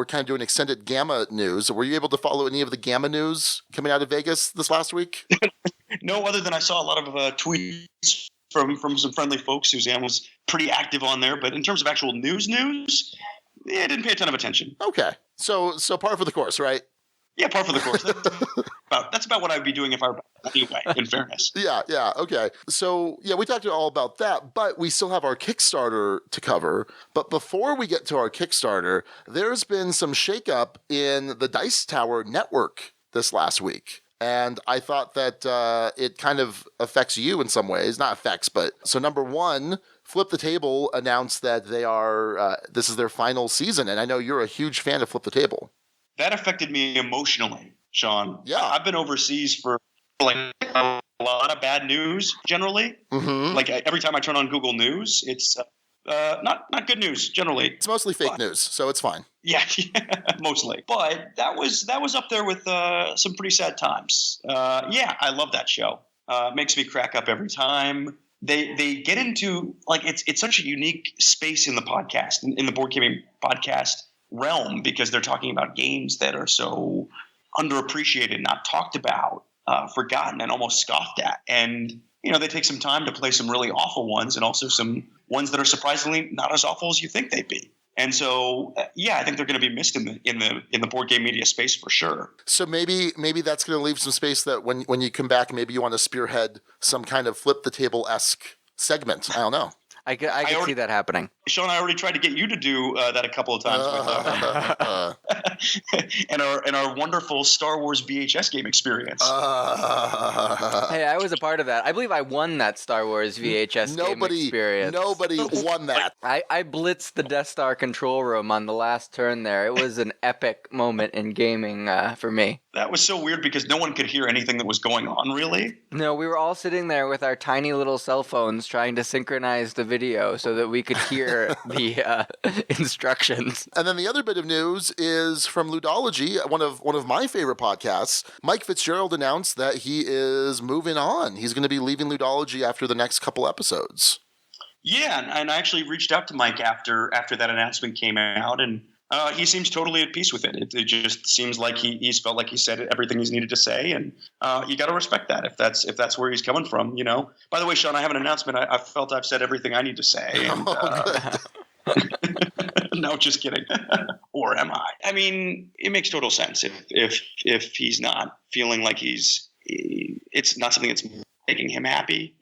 kind of doing extended GAMA news. Were you able to follow any of the GAMA news coming out of Vegas this last week? No, other than I saw a lot of tweets from some friendly folks. Suzanne was pretty active on there, but in terms of actual news, I didn't pay a ton of attention. Okay, so par for the course, right? Yeah, par for the course. That's about what I'd be doing if I were anyway, in fairness. Yeah, okay. So, yeah, we talked all about that, but we still have our Kickstarter to cover. But before we get to our Kickstarter, there's been some shakeup in the Dice Tower network this last week. And I thought that it kind of affects you in some ways. Not affects, but... So, number one, Flip the Table announced that this is their final season. And I know you're a huge fan of Flip the Table. That affected me emotionally, Sean. Yeah. I've been overseas for like a lot of bad news generally. Mm-hmm. Like every time I turn on Google News, it's not good news generally. It's mostly fake news, so it's fine. Yeah, mostly. But that was up there with some pretty sad times. Yeah, I love that show. It makes me crack up every time. They get into like it's such a unique space in the podcast, in the board gaming podcast realm, because they're talking about games that are so underappreciated, not talked about, forgotten, and almost scoffed at. And they take some time to play some really awful ones, and also some ones that are surprisingly not as awful as you think they'd be. And so, I think they're going to be missed in the board game media space for sure. So maybe that's going to leave some space that when you come back, maybe you want to spearhead some kind of Flip the Table-esque segment. I don't know. I could see that happening. Sean, I already tried to get you to do that a couple of times with and our wonderful Star Wars VHS game experience. Hey, I was a part of that. I believe I won that Star Wars VHS game experience. Nobody won that. I blitzed the Death Star control room on the last turn there. It was an epic moment in gaming for me. That was so weird because no one could hear anything that was going on, really. No, we were all sitting there with our tiny little cell phones trying to synchronize the video so that we could hear the instructions. And then the other bit of news is from Ludology, one of my favorite podcasts. Mike Fitzgerald announced that he is moving on. He's going to be leaving Ludology after the next couple episodes. Yeah, and I actually reached out to Mike after that announcement came out, and he seems totally at peace with it. It just seems like he's felt like he said everything he's needed to say, and you got to respect that if that's where he's coming from. By the way, Sean, I have an announcement. I felt I've said everything I need to say. And, no, just kidding. Or am I? I mean, it makes total sense if he's not feeling like it's not something that's making him happy.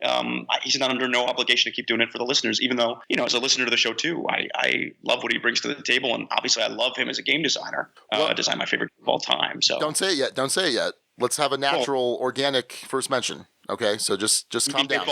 He's not under no obligation to keep doing it for the listeners, even though, as a listener to the show too, I love what he brings to the table. And obviously I love him as a game designer. Design my favorite of all time. So Don't say it yet. Let's have a natural, organic first mention. Okay. So just calm down.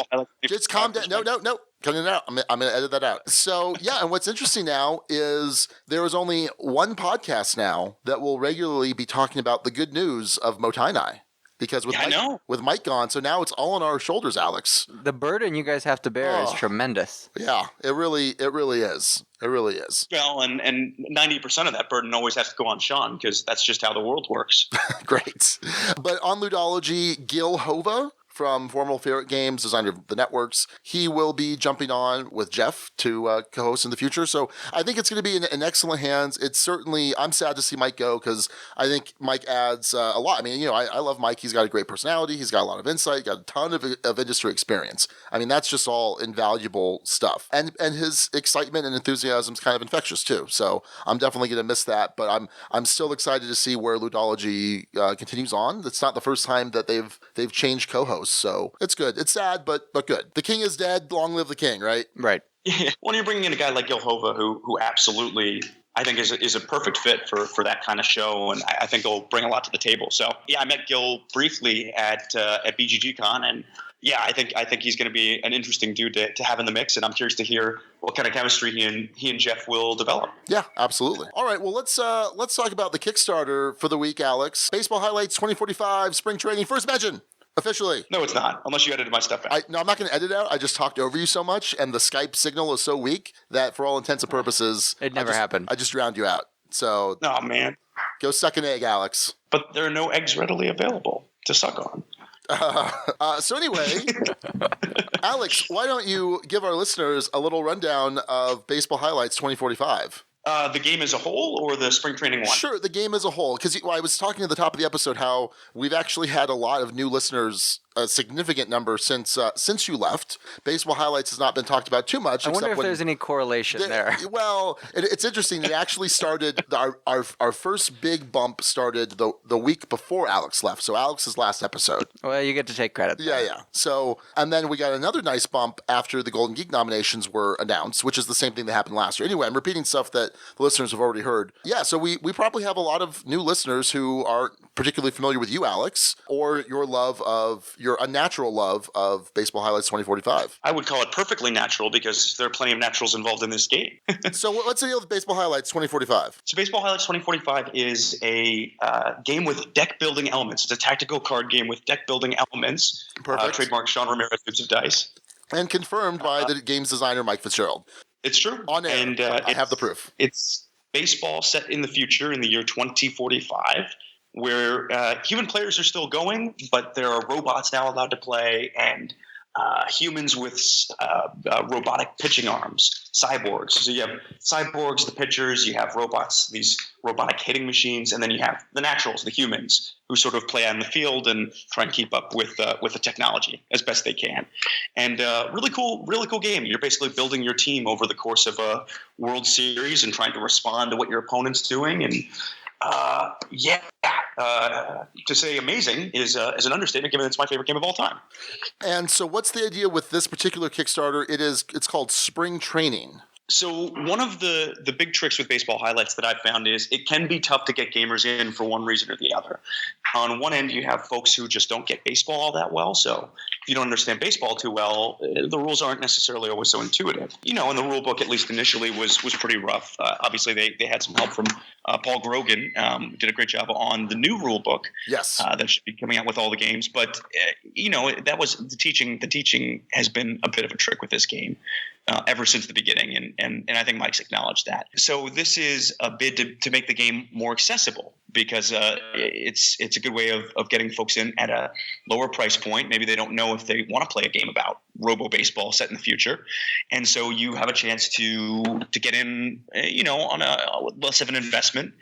Just calm down. No. Cut it out. I'm going to edit that out. So yeah. And what's interesting now is there is only one podcast now that will regularly be talking about the good news of Motainai. Because with Mike gone, so now it's all on our shoulders, Alex. The burden you guys have to bear is tremendous. Yeah, it really is. It really is. Well, and 90% of that burden always has to go on Sean, because that's just how the world works. Great. But on Ludology, Gil Hova from Formal Favorite Games, designer of the networks, he will be jumping on with Jeff to co-host in the future. So I think it's going to be in excellent hands. It's certainly, I'm sad to see Mike go because I think Mike adds a lot. I mean, I love Mike. He's got a great personality. He's got a lot of insight, got a ton of industry experience. I mean, that's just all invaluable stuff. And his excitement and enthusiasm is kind of infectious too. So I'm definitely going to miss that, but I'm still excited to see where Ludology continues on. It's not the first time that they've changed co-hosts. So it's good. It's sad, but good. The king is dead. Long live the king, right? Right. Yeah. When you're bringing in a guy like Gil Hova, who absolutely, I think, is a perfect fit for that kind of show, and I think he'll bring a lot to the table. So yeah, I met Gil briefly at BGG Con, and yeah, I think he's going to be an interesting dude to have in the mix, and I'm curious to hear what kind of chemistry he and Jeff will develop. Yeah, absolutely. All right, well let's talk about the Kickstarter for the week, Alex. Baseball Highlights 2045 Spring Training First Mention. Officially. No, it's not, unless you edited my stuff out. No, I'm not going to edit it out. I just talked over you so much, and the Skype signal is so weak that for all intents and purposes... It never happened. I just drowned you out. So... Oh, man. Go suck an egg, Alex. But there are no eggs readily available to suck on. So anyway, Alex, why don't you give our listeners a little rundown of Baseball Highlights 2045? The game as a whole or the spring training one? Sure, the game as a whole. Because I was talking at the top of the episode how we've actually had a lot of new listeners, a significant number since you left. Baseball Highlights has not been talked about too much. I wonder if there's any correlation there. Well, it's interesting. It actually started, our first big bump started the week before Alex left. So Alex's last episode. Well, you get to take credit. Yeah. So, and then we got another nice bump after the Golden Geek nominations were announced, which is the same thing that happened last year. Anyway, I'm repeating stuff that the listeners have already heard. Yeah, so we probably have a lot of new listeners who aren't particularly familiar with you, Alex, or your unnatural love of Baseball Highlights 2045. I would call it perfectly natural because there are plenty of naturals involved in this game. So what's the deal with Baseball Highlights 2045? So Baseball Highlights 2045 is a game with deck-building elements. It's a tactical card game with deck-building elements. Perfect. Trademark Sean Ramirez, Dukes of Dice. And confirmed by the game's designer, Mike Fitzgerald. It's true. On air. And I have the proof. It's baseball set in the future in the year 2045, where human players are still going, but there are robots now allowed to play, and humans with robotic pitching arms, cyborgs. So you have cyborgs, the pitchers, you have robots, these robotic hitting machines, and then you have the naturals, the humans, who sort of play on the field and try and keep up with the technology as best they can. And really cool game. You're basically building your team over the course of a World Series and trying to respond to what your opponent's doing. And to say amazing is an understatement, given it's my favorite game of all time. And so what's the idea with this particular Kickstarter? It's called Spring Training. So one of the big tricks with Baseball Highlights that I've found is it can be tough to get gamers in for one reason or the other. On one end, you have folks who just don't get baseball all that well. So if you don't understand baseball too well, the rules aren't necessarily always so intuitive. And the rule book, at least initially, was pretty rough. Obviously, they had some help from Paul Grogan, did a great job on the new rule book. Yes. That should be coming out with all the games. But, that was the teaching. The teaching has been a bit of a trick with this game. Ever since the beginning, and I think Mike's acknowledged that. So this is a bid to make the game more accessible, because it's a good way of getting folks in at a lower price point. Maybe they don't know if they want to play a game about robo baseball set in the future, and so you have a chance to get in, on a less of an investment.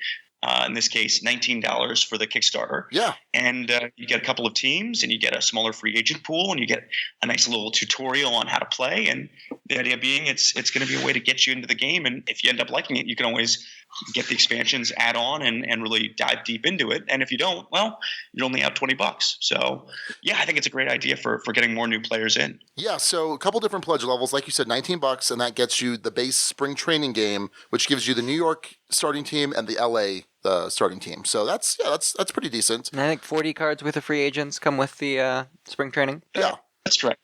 In this case, $19 for the Kickstarter. Yeah. And you get a couple of teams, and you get a smaller free agent pool, and you get a nice little tutorial on how to play. And the idea being it's going to be a way to get you into the game. And if you end up liking it, you can always get the expansions, add on, and really dive deep into it. And if you don't, well, you're only out $20. So, yeah, I think it's a great idea for getting more new players in. Yeah, so a couple different pledge levels. Like you said, $19, and that gets you the base spring training game, which gives you the New York starting team and the LA starting team. So that's pretty decent. And I think 40 cards with the free agents come with the spring training. Yeah. That's correct.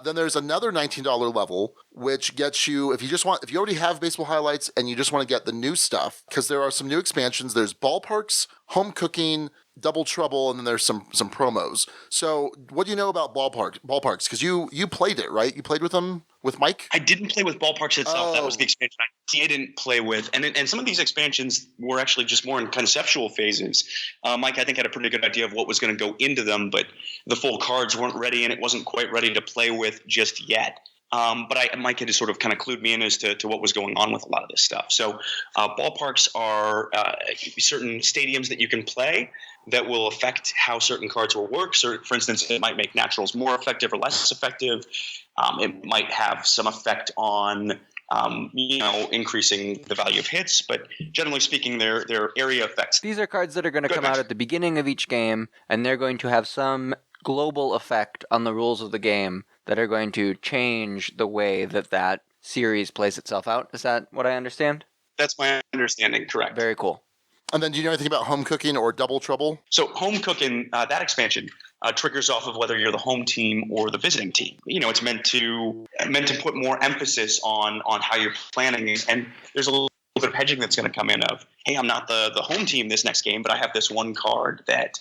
Then there's another $19 level, which gets you, if you already have Baseball Highlights and you just want to get the new stuff, because there are some new expansions. There's Ballparks, Home Cooking, Double Trouble, and then there's some promos. So what do you know about Ballparks? Because you played it, right? You played with them, with Mike? I didn't play with Ballparks itself. Oh. That was the expansion I didn't play with. And some of these expansions were actually just more in conceptual phases. Mike, I think, had a pretty good idea of what was going to go into them, but the full cards weren't ready, and it wasn't quite ready to play with just yet. But Mike had sort of kind of clued me in as to what was going on with a lot of this stuff. So Ballparks are certain stadiums that you can play that will affect how certain cards will work. So, for instance, it might make naturals more effective or less effective. It might have some effect on increasing the value of hits, but generally speaking, they're area effects. These are cards that are going to come out at the beginning of each game, and they're going to have some global effect on the rules of the game that are going to change the way that series plays itself out. Is that what I understand? That's my understanding, correct. Very cool. And then do you know anything about Home Cooking or Double Trouble? So Home Cooking, that expansion triggers off of whether you're the home team or the visiting team. It's meant to put more emphasis on how you're planning, and there's a little bit of hedging that's going to come in of, hey, I'm not the home team this next game, but I have this one card that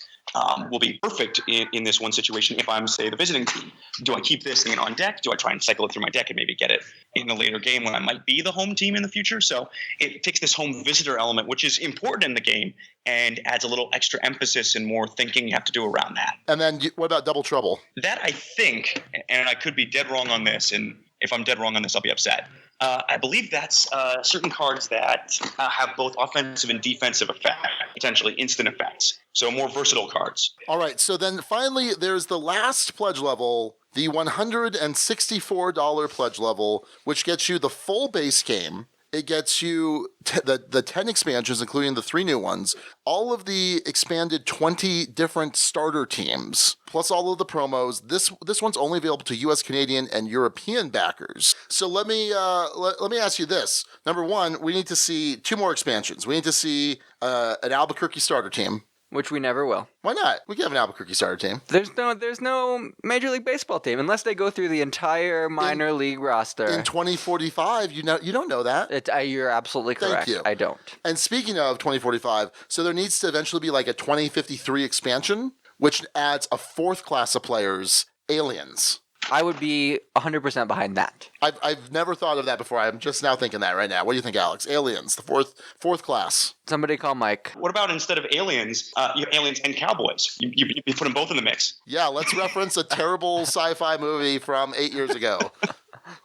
will be perfect in this one situation if I'm, say, the visiting team. Do I keep this thing on deck? Do I try and cycle it through my deck and maybe get it in a later game when I might be the home team in the future? So it takes this home visitor element, which is important in the game, and adds a little extra emphasis and more thinking you have to do around that. And then what about Double Trouble? That, I think, and I could be dead wrong on this, and if I'm dead wrong on this, I'll be upset. I believe that's certain cards that have both offensive and defensive effect, potentially instant effects. So more versatile cards. All right, so then finally there's the last pledge level, the $164 pledge level, which gets you the full base game. It gets you the 10 expansions, including the 3 new ones, all of the expanded 20 different starter teams, plus all of the promos. This one's only available to U.S., Canadian, and European backers. So let me ask you this. Number one, we need to see 2 more expansions. We need to see an Albuquerque starter team. Which we never will. Why not? We can have an Albuquerque starter team. There's no Major League Baseball team unless they go through the entire minor league roster. In 2045, you don't know that. You're absolutely correct. Thank you. I don't. And speaking of 2045, so there needs to eventually be like a 2053 expansion, which adds a 4th class of players, aliens. I would be 100% behind that. I've never thought of that before. I'm just now thinking that right now. What do you think, Alex? Aliens, the fourth class. Somebody call Mike. What about instead of aliens, you have aliens and cowboys? You put them both in the mix. Yeah, let's reference a terrible sci-fi movie from 8 years ago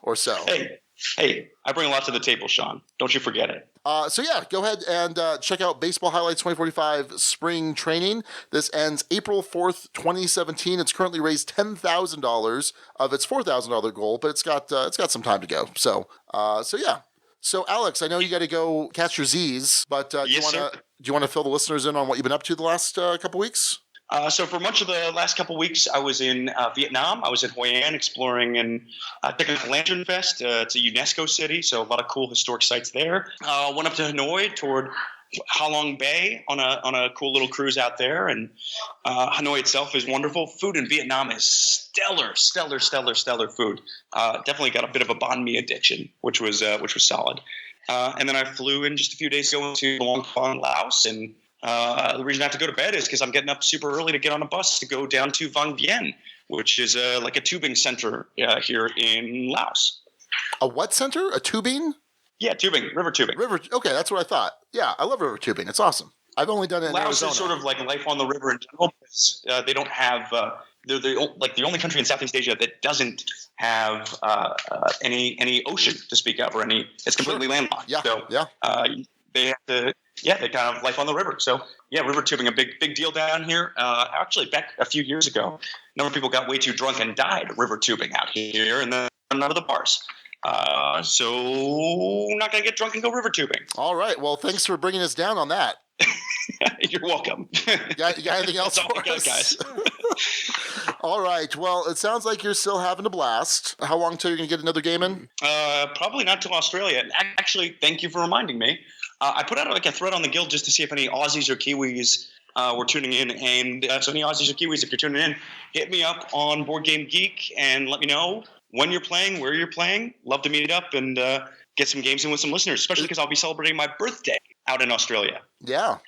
or so. Hey, I bring a lot to the table, Sean. Don't you forget it. So yeah, go ahead and check out Baseball Highlights 2045 Spring Training. This ends April 4th, 2017. It's currently raised $10,000 of its $4,000 goal, but it's got some time to go. So yeah. So Alex, I know you got to go catch your Z's, but do you want to fill the listeners in on what you've been up to the last couple weeks? So for much of the last couple of weeks, I was in Vietnam. I was in Hoi An exploring and checking out the Lantern Fest. It's a UNESCO city, so a lot of cool historic sites there. Went up to Hanoi toward Ha Long Bay on a cool little cruise out there. And Hanoi itself is wonderful. Food in Vietnam is stellar food. Definitely got a bit of a banh mi addiction, which was solid. And then I flew in just a few days ago to Luang Phan, Laos, and the reason I have to go to bed is because I'm getting up super early to get on a bus to go down to Vang Vieng, which is like a tubing center here in Laos. A what center? A tubing? Yeah, tubing, river tubing. Okay, that's what I thought. Yeah, I love river tubing. It's awesome. I've only done it in Laos Arizona. is sort of like life on the river in general. They don't have they're the only country in Southeast Asia that doesn't have any ocean to speak of, or any. It's completely landlocked. Yeah, so, yeah. They have to. Yeah, they kind of life on the river. So, yeah, river tubing, a big deal down here. Actually, back a few years ago, a number of people got way too drunk and died river tubing out here and then out of the bars. So, I'm not going to get drunk and go river tubing. All right. Well, thanks for bringing us down on that. You're welcome. You got anything else for us? Guys. All right. Well, it sounds like you're still having a blast. How long till you're going to get another game in? Probably not till Australia. Actually, thank you for reminding me. I put out like a thread on the guild just to see if any Aussies or Kiwis were tuning in. And so any Aussies or Kiwis, if you're tuning in, hit me up on Board Game Geek and let me know when you're playing, where you're playing. Love to meet up and get some games in with some listeners, especially because I'll be celebrating my birthday out in Australia. Yeah.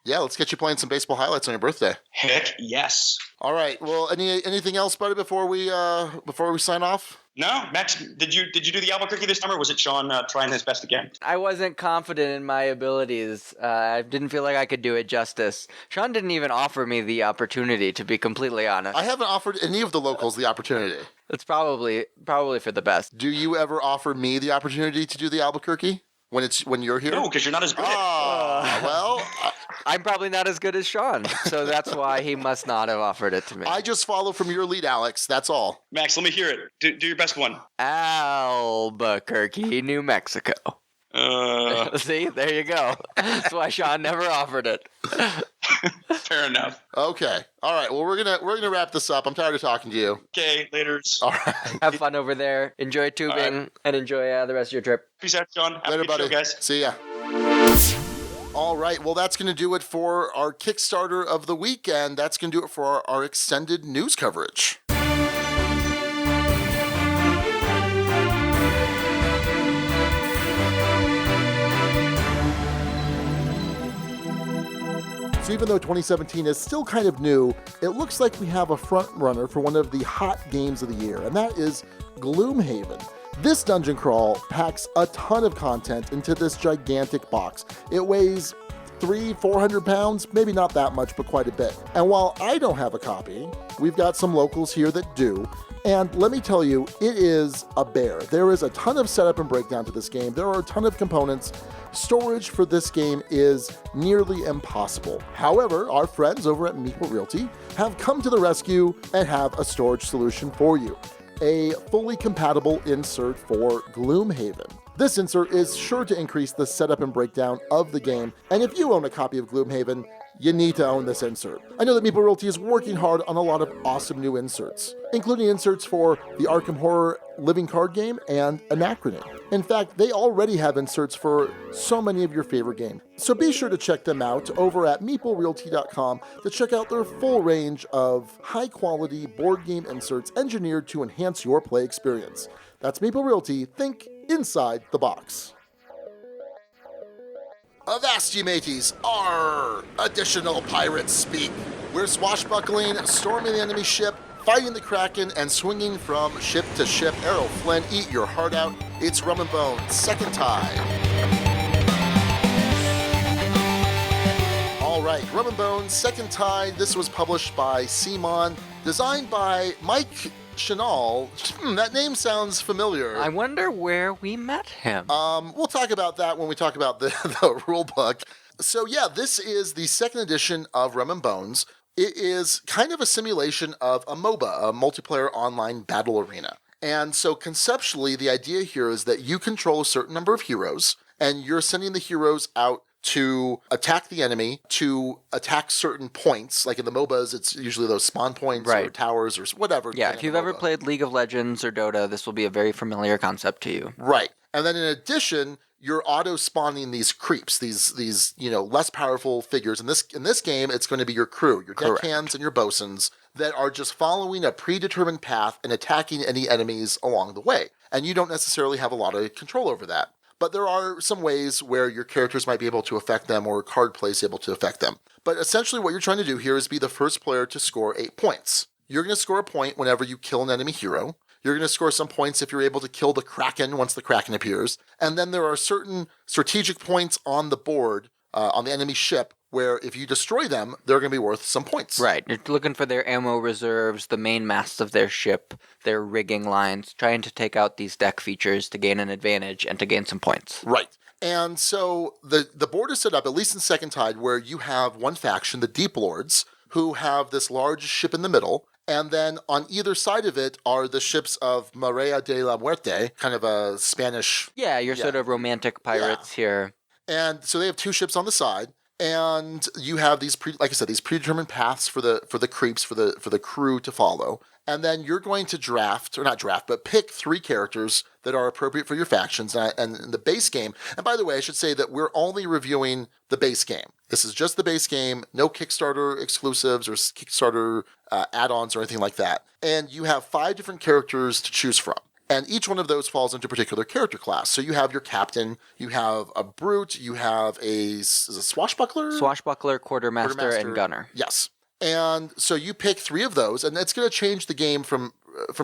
Yeah, let's get you playing some baseball highlights on your birthday. Heck yes. All right. Well, anything else, buddy, before we sign off? No, Max. Did you do the Albuquerque this time, or was it Sean trying his best again? I wasn't confident in my abilities. I didn't feel like I could do it justice. Sean didn't even offer me the opportunity, to be completely honest. I haven't offered any of the locals the opportunity. It's probably for the best. Do you ever offer me the opportunity to do the Albuquerque when you're here? No, because you're not as good. Well, I'm probably not as good as Sean, so that's why he must not have offered it to me. I just follow from your lead, Alex. That's all. Max, let me hear it. Do your best one. Albuquerque, New Mexico. See, there you go. That's why Sean never offered it. Fair enough. Okay. All right. Well, we're gonna wrap this up. I'm tired of talking to you. Okay. Laters. All right. Have fun over there. Enjoy tubing and enjoy the rest of your trip. Peace out, Sean. Have Later, a good buddy. show, guys. See ya. All right. Well, that's going to do it for our Kickstarter of the week, and that's going to do it for our extended news coverage. So even though 2017 is still kind of new, it looks like we have a front runner for one of the hot games of the year, and that is Gloomhaven. This dungeon crawl packs a ton of content into this gigantic box. It weighs 300-400 pounds, maybe not that much, but quite a bit. And while I don't have a copy, we've got some locals here that do. And let me tell you, it is a bear. There is a ton of setup and breakdown to this game. There are a ton of components. Storage for this game is nearly impossible. However, our friends over at Meeple Realty have come to the rescue and have a storage solution for you. A fully compatible insert for Gloomhaven. This insert is sure to increase the setup and breakdown of the game, and if you own a copy of Gloomhaven, you need to own this insert. I know that Meeple Realty is working hard on a lot of awesome new inserts, including inserts for the Arkham Horror living card game and Anachrony. In fact, they already have inserts for so many of your favorite games. So be sure to check them out over at meeplerealty.com to check out their full range of high-quality board game inserts engineered to enhance your play experience. That's Meeple Realty. Think inside the box. Avast ye mateys, arr! Additional pirates speak. We're swashbuckling, storming the enemy ship, fighting the Kraken, and swinging from ship to ship. Errol Flynn, eat your heart out. It's Rum and Bones, second Tide. All right, Rum and Bones, second Tide. This was published by CMON, designed by Mike Chanal. That name sounds familiar. I wonder where we met him. We'll talk about that when we talk about the rule book. So yeah, this is the second edition of Rum and Bones. It is kind of a simulation of a MOBA, a multiplayer online battle arena. And so conceptually, the idea here is that you control a certain number of heroes, and you're sending the heroes out to attack the enemy, to attack certain points. Like in the MOBAs, it's usually those spawn points or towers or whatever. Yeah, if you've ever played League of Legends or Dota, this will be a very familiar concept to you. Right. And then in addition, you're auto-spawning these creeps, these less powerful figures. In this game, it's going to be your crew, your deckhands and your bosuns that are just following a predetermined path and attacking any enemies along the way. And you don't necessarily have a lot of control over that. But there are some ways where your characters might be able to affect them or card play is able to affect them. But essentially what you're trying to do here is be the first player to score 8 points. You're going to score a point whenever you kill an enemy hero. You're going to score some points if you're able to kill the Kraken once the Kraken appears. And then there are certain strategic points on the board, on the enemy ship, where if you destroy them, they're going to be worth some points. Right. You're looking for their ammo reserves, the main masts of their ship, their rigging lines, trying to take out these deck features to gain an advantage and to gain some points. Right. And so the board is set up, at least in Second Tide, where you have one faction, the Deep Lords, who have this large ship in the middle. And then on either side of it are the ships of Marea de la Muerte, kind of a Spanish... Yeah, your sort of romantic pirates here. And so they have two ships on the side. And you have these, these predetermined paths for the creeps, for the crew to follow. And then you're going to pick 3 characters that are appropriate for your factions. And the base game, and by the way, I should say that we're only reviewing the base game. This is just the base game, no Kickstarter exclusives or Kickstarter add-ons or anything like that. And you have 5 different characters to choose from. And each one of those falls into a particular character class. So you have your captain, you have a brute, you have a swashbuckler? Swashbuckler, quartermaster, and gunner. Yes. And so you pick 3 of those, and it's going to change the game from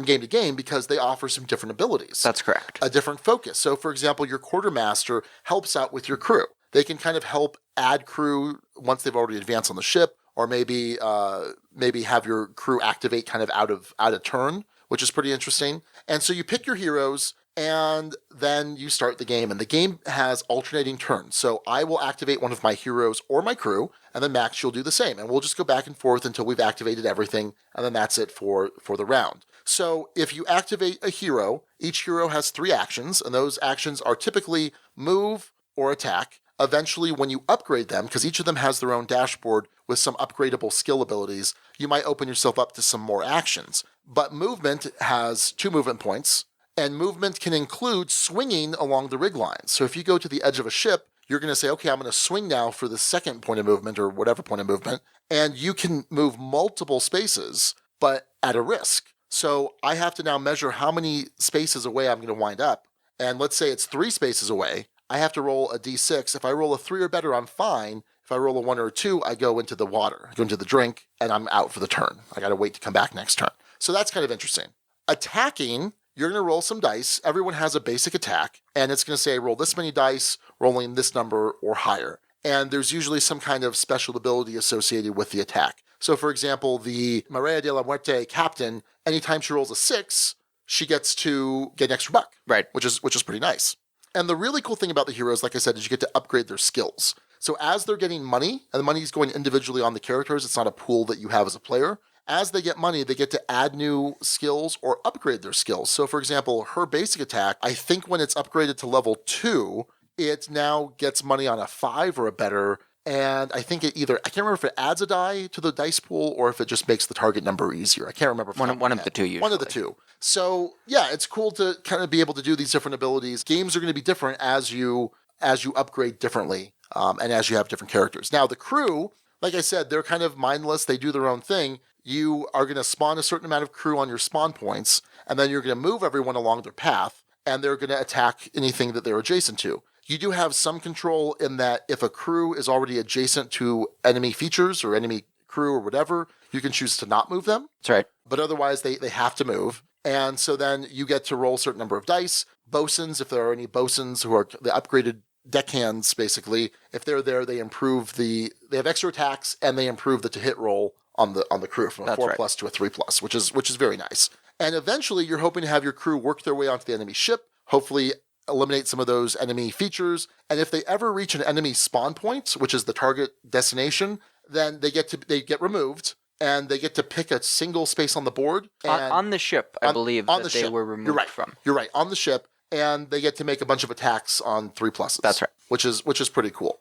game to game because they offer some different abilities. That's correct. A different focus. So, for example, your quartermaster helps out with your crew. They can kind of help add crew once they've already advanced on the ship, or maybe have your crew activate kind of out of turn, which is pretty interesting. And so you pick your heroes, and then you start the game. And the game has alternating turns. So I will activate one of my heroes or my crew, and then Max, you'll do the same. And we'll just go back and forth until we've activated everything, and then that's it for the round. So if you activate a hero, each hero has 3 actions, and those actions are typically move or attack. Eventually, when you upgrade them, because each of them has their own dashboard with some upgradable skill abilities, you might open yourself up to some more actions. But movement has 2 movement points, and movement can include swinging along the rig lines. So if you go to the edge of a ship, you're going to say, okay, I'm going to swing now for the second point of movement or whatever point of movement, and you can move multiple spaces, but at a risk. So I have to now measure how many spaces away I'm going to wind up, and let's say it's 3 spaces away. I have to roll a d6. If I roll a 3 or better, I'm fine. If I roll a 1 or a 2, I go into the water, I go into the drink, and I'm out for the turn. I got to wait to come back next turn. So that's kind of interesting. Attacking, you're going to roll some dice. Everyone has a basic attack, and it's going to say roll this many dice, rolling this number or higher. And there's usually some kind of special ability associated with the attack. So for example, the Maria de la Muerte captain, anytime she rolls a 6, she gets to get an extra buck. Right. Which is pretty nice. And the really cool thing about the heroes, like I said, is you get to upgrade their skills. So as they're getting money, and the money is going individually on the characters, it's not a pool that you have as a player. As they get money, they get to add new skills or upgrade their skills. So for example, her basic attack, I think when it's upgraded to level 2, it now gets money on a 5 or a better. And I think it either, I can't remember if it adds a die to the dice pool or if it just makes the target number easier. I can't remember. One of the two usually. One of the two. So yeah, it's cool to kind of be able to do these different abilities. Games are going to be different as you upgrade differently and as you have different characters. Now the crew, like I said, they're kind of mindless. They do their own thing. You are going to spawn a certain amount of crew on your spawn points, and then you're going to move everyone along their path, and they're going to attack anything that they're adjacent to. You do have some control in that if a crew is already adjacent to enemy features or enemy crew or whatever, you can choose to not move them. That's right. But otherwise, they have to move. And so then you get to roll a certain number of dice. Bosuns, if there are any bosuns who are the upgraded deckhands, basically, if they're there, they have extra attacks and they improve the to-hit roll on the crew from a 4+ to a 3+, which is very nice. And eventually, you're hoping to have your crew work their way onto the enemy ship, hopefully eliminate some of those enemy features. And if they ever reach an enemy spawn point, which is the target destination, then they get removed and they get to pick a single space on the board. And on the ship, I believe they were removed from. You're right, on the ship, and they get to make a bunch of attacks on 3+. That's right. Which is pretty cool.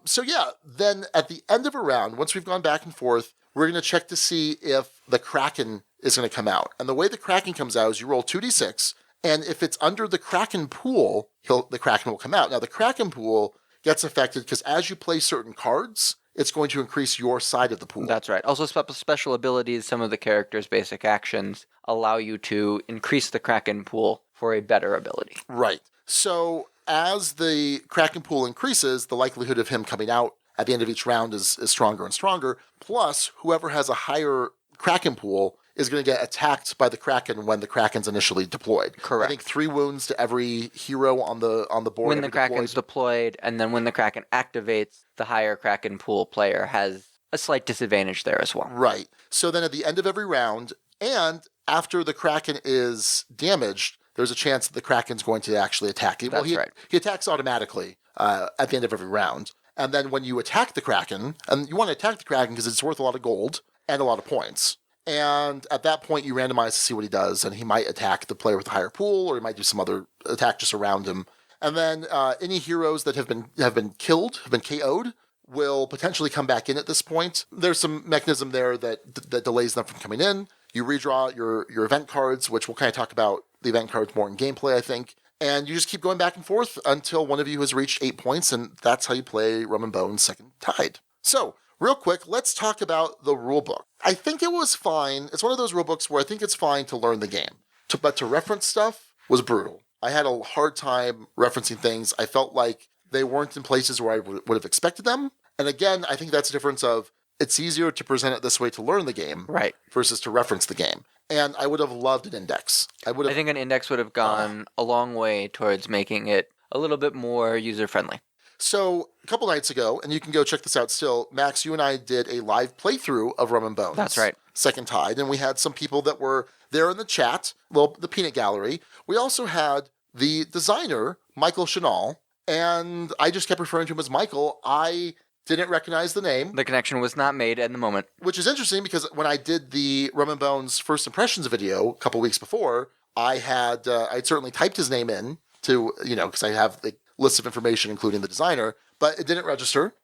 So yeah, then at the end of a round, once we've gone back and forth, we're going to check to see if the Kraken is going to come out. And the way the Kraken comes out is you roll 2d6, and if it's under the Kraken pool, the Kraken will come out. Now, the Kraken pool gets affected because as you play certain cards, it's going to increase your side of the pool. That's right. Also, special abilities, some of the characters' basic actions allow you to increase the Kraken pool for a better ability. Right. So as the Kraken pool increases, the likelihood of him coming out at the end of each round is stronger and stronger. Plus, whoever has a higher Kraken pool is going to get attacked by the Kraken when the Kraken's initially deployed. Correct. I think 3 wounds to every hero on the board. When the Kraken's deployed, and then when the Kraken activates, the higher Kraken pool player has a slight disadvantage there as well. Right. So then at the end of every round, and after the Kraken is damaged, there's a chance that the Kraken's going to actually attack. That's right. He attacks automatically at the end of every round. And then when you attack the Kraken, and you want to attack the Kraken because it's worth a lot of gold and a lot of points. And at that point, you randomize to see what he does, and he might attack the player with a higher pool, or he might do some other attack just around him. And then any heroes that have been killed, have been KO'd, will potentially come back in at this point. There's some mechanism there that delays them from coming in. You redraw your event cards, which we'll kind of talk about the event cards more in gameplay, I think. And you just keep going back and forth until one of you has reached 8 points, and that's how you play Rum and Bones Second Tide. So, real quick, let's talk about the rulebook. I think it was fine. It's one of those rulebooks where I think it's fine to learn the game. But to reference stuff was brutal. I had a hard time referencing things. I felt like they weren't in places where I would have expected them. And again, I think that's a difference of it's easier to present it this way to learn the game versus to reference the game. And I would have loved an index. I think an index would have gone a long way towards making it a little bit more user-friendly. So a couple nights ago, and you can go check this out still, Max, you and I did a live playthrough of Rum and Bones. That's right. Second Tide, and we had some people that were there in the chat, the peanut gallery. We also had the designer, Michael Chanel, and I just kept referring to him as Michael. I didn't recognize the name. The connection was not made at the moment. Which is interesting because when I did the Rum and Bones First Impressions video a couple weeks before, I'd certainly typed his name in to, because I have the list of information including the designer, but it didn't register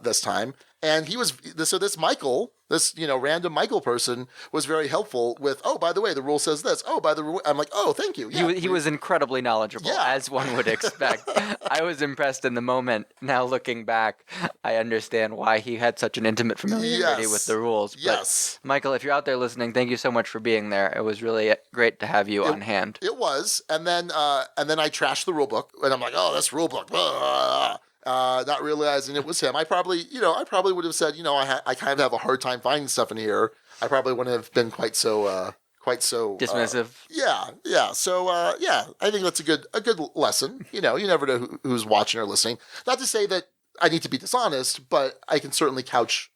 this time. And this Michael, random Michael person was very helpful with, oh, by the way, the rule says this. Oh, I'm like, oh, thank you. Yeah, he was incredibly knowledgeable, as one would expect. I was impressed in the moment. Now looking back, I understand why he had such an intimate familiarity with the rules. Yes. But Michael, if you're out there listening, thank you so much for being there. It was really great to have you on hand. It was. And then I trashed the rule book, and I'm like, oh, this rule book. Blah. not realizing it was him. I probably would have said, I kind of have a hard time finding stuff in here. I probably wouldn't have been quite so Dismissive. Yeah. So I think that's a good lesson. You never know who's watching or listening. Not to say that I need to be dishonest, but I can certainly couch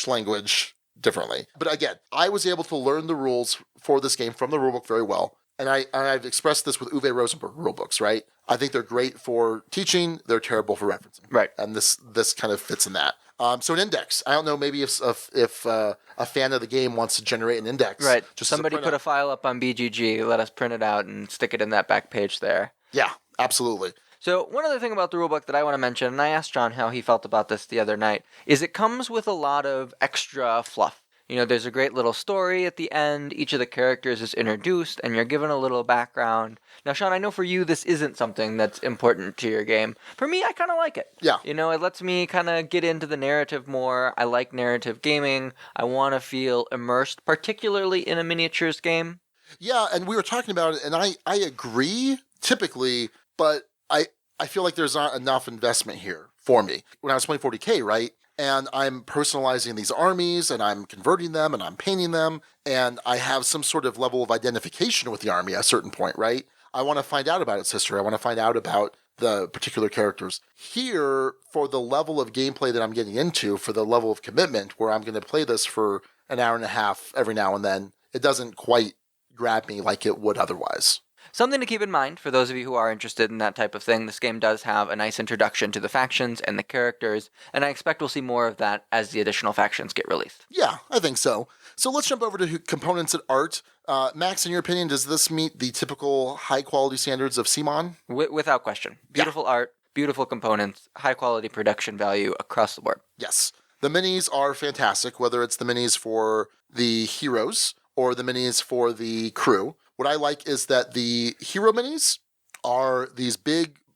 language differently. But again, I was able to learn the rules for this game from the rulebook very well. And I've expressed this with Uwe Rosenberg rulebooks, right? I think they're great for teaching. They're terrible for referencing. Right. And this kind of fits in that. So an index. I don't know, maybe if a fan of the game wants to generate an index. Right. Somebody put a file up on BGG, let us print it out and stick it in that back page there. Yeah, absolutely. So one other thing about the rulebook that I want to mention, and I asked John how he felt about this the other night, is it comes with a lot of extra fluff. There's a great little story at the end. Each of the characters is introduced, and you're given a little background. Now, Sean, I know for you this isn't something that's important to your game. For me, I kind of like it. Yeah. It lets me kind of get into the narrative more. I like narrative gaming. I want to feel immersed, particularly in a miniatures game. Yeah, and we were talking about it, and I agree, typically, but I feel like there's not enough investment here for me. When I was playing 40K, right? And I'm personalizing these armies, and I'm converting them, and I'm painting them, and I have some sort of level of identification with the army at a certain point, right? I want to find out about its history. I want to find out about the particular characters. Here, for the level of gameplay that I'm getting into, for the level of commitment, where I'm going to play this for an hour and a half every now and then, it doesn't quite grab me like it would otherwise. Something to keep in mind for those of you who are interested in that type of thing, this game does have a nice introduction to the factions and the characters, and I expect we'll see more of that as the additional factions get released. Yeah, I think so. So let's jump over to components and art. Max, in your opinion, does this meet the typical high-quality standards of CMON? Without question. Beautiful art, beautiful components, high-quality production value across the board. Yes. The minis are fantastic, whether it's the minis for the heroes or the minis for the crew. What I like is that the hero minis are these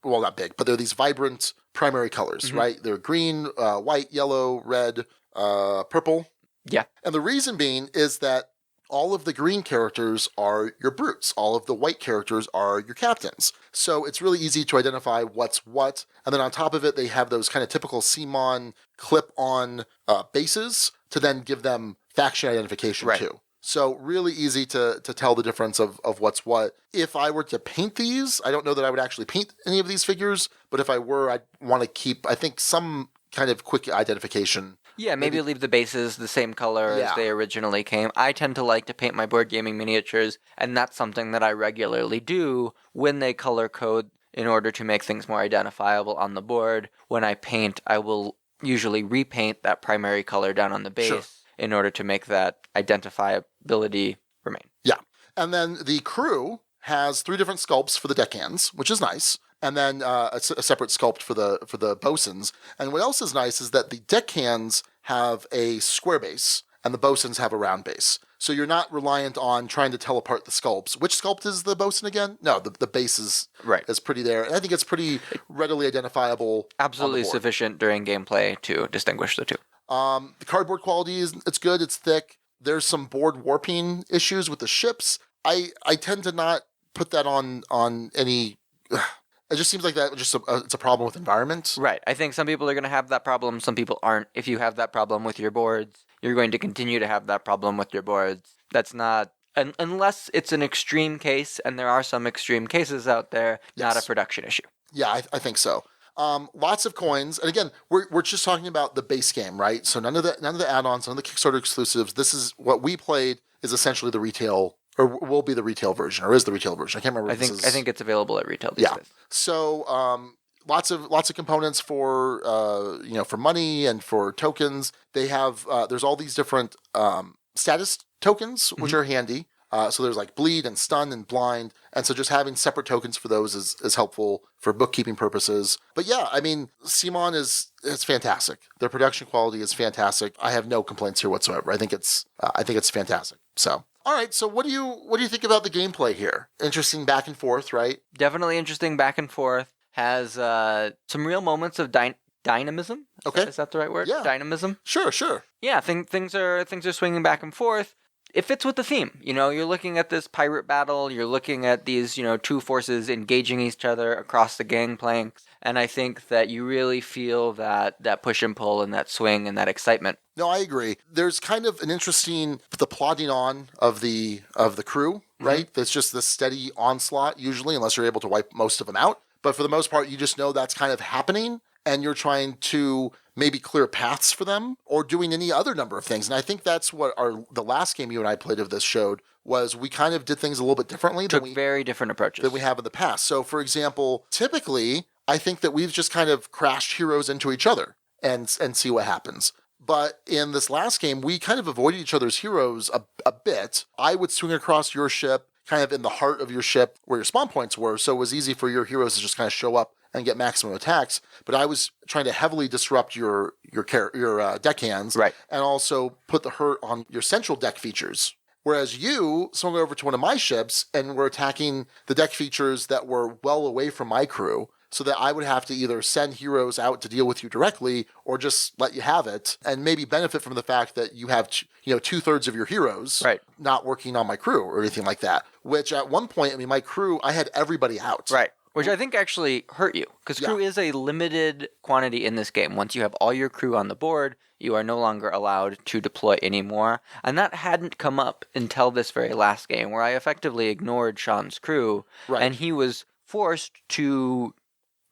not big, but they're these vibrant primary colors, right? They're green, white, yellow, red, purple. Yeah. And the reason being is that all of the green characters are your brutes. All of the white characters are your captains. So it's really easy to identify what's what. And then on top of it, they have those kind of typical CMON clip-on bases to then give them faction identification too. So really easy to tell the difference of what's what. If I were to paint these, I don't know that I would actually paint any of these figures, but if I were, I'd want to keep, I think, some kind of quick identification. Yeah, maybe leave the bases the same color as they originally came. I tend to like to paint my board gaming miniatures, and that's something that I regularly do when they color code in order to make things more identifiable on the board. When I paint, I will usually repaint that primary color down on the base in order to make that identifiability remain. Yeah. And then the crew has 3 different sculpts for the deckhands, which is nice. And then a separate sculpt for the bosuns. And what else is nice is that the deckhands have a square base and the bosuns have a round base. So you're not reliant on trying to tell apart the sculpts. Which sculpt is the bosun again? No, the base is pretty there. And I think it's pretty readily identifiable. Absolutely sufficient during gameplay to distinguish the two. The cardboard quality it's good. It's thick. There's some board warping issues with the ships. I tend to not put that on any. It just seems like that it's a problem with environment. Right. I think some people are going to have that problem. Some people aren't. If you have that problem with your boards, you're going to continue to have that problem with your boards. That's not unless it's an extreme case, and there are some extreme cases out there. Not a production issue. Yeah, I think so. Lots of coins, and again, we're just talking about the base game, right? So none of the add-ons, none of the Kickstarter exclusives. This is what we played is essentially the retail, or will be the retail version, or is the retail version. I can't remember. I think it's available at retail these days. So lots of components for for money and for tokens. They have there's all these different status tokens which are handy. So there's like bleed and stun and blind. And so just having separate tokens for those is helpful for bookkeeping purposes. But yeah, I mean, CMON it's fantastic. Their production quality is fantastic. I have no complaints here whatsoever. I think it's fantastic. So, all right. So what do you think about the gameplay here? Interesting back and forth, right? Definitely interesting back and forth. Has some real moments of dynamism. Is that the right word? Yeah. Dynamism. Sure. Yeah. Things are swinging back and forth. it fits with the theme. You're looking at this pirate battle, you're looking at these, two forces engaging each other across the gangplanks, and I think that you really feel that push and pull and that swing and that excitement. No, I agree. There's kind of an interesting, the plodding on of the crew, right? That's just this steady onslaught, usually, unless you're able to wipe most of them out. But for the most part, you just know that's kind of happening, and you're trying to maybe clear paths for them or doing any other number of things. And I think that's what the last game you and I played of this showed, was we kind of did things a little bit differently. Took very different approaches than we have in the past. So, for example, typically, I think that we've just kind of crashed heroes into each other and see what happens. But in this last game, we kind of avoided each other's heroes a bit. I would swing across your ship, kind of in the heart of your ship where your spawn points were, so it was easy for your heroes to just kind of show up and get maximum attacks. But I was trying to heavily disrupt your deckhands, right, and also put the hurt on your central deck features. Whereas you swung over to one of my ships and were attacking the deck features that were well away from my crew, so that I would have to either send heroes out to deal with you directly or just let you have it and maybe benefit from the fact that you have 2/3 of your heroes not working on my crew or anything like that. Which at one point, my crew, I had everybody out. Right. Which I think actually hurt you, because crew is a limited quantity in this game. Once you have all your crew on the board, you are no longer allowed to deploy anymore. And that hadn't come up until this very last game, where I effectively ignored Sean's crew, and he was forced to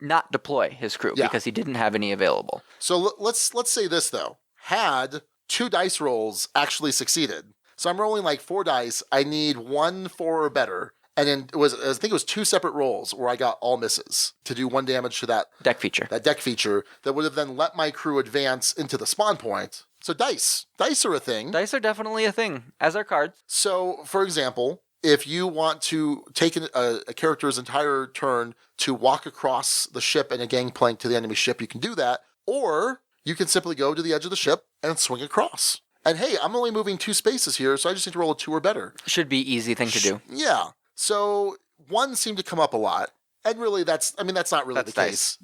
not deploy his crew because he didn't have any available. So let's say this, though. Had 2 dice rolls actually succeeded, so I'm rolling like 4 dice, I need 1 4 or better. And then I think it was 2 separate rolls where I got all misses to do 1 damage to that deck feature. That deck feature that would have then let my crew advance into the spawn point. So dice are a thing. Dice are definitely a thing, as are cards. So, for example, if you want to take a character's entire turn to walk across the ship in a gangplank to the enemy ship, you can do that. Or you can simply go to the edge of the ship and swing across. And hey, I'm only moving 2 spaces here, so I just need to roll a 2 or better. Should be easy thing to do. Yeah. So 1 seemed to come up a lot. And really, that's not really the case.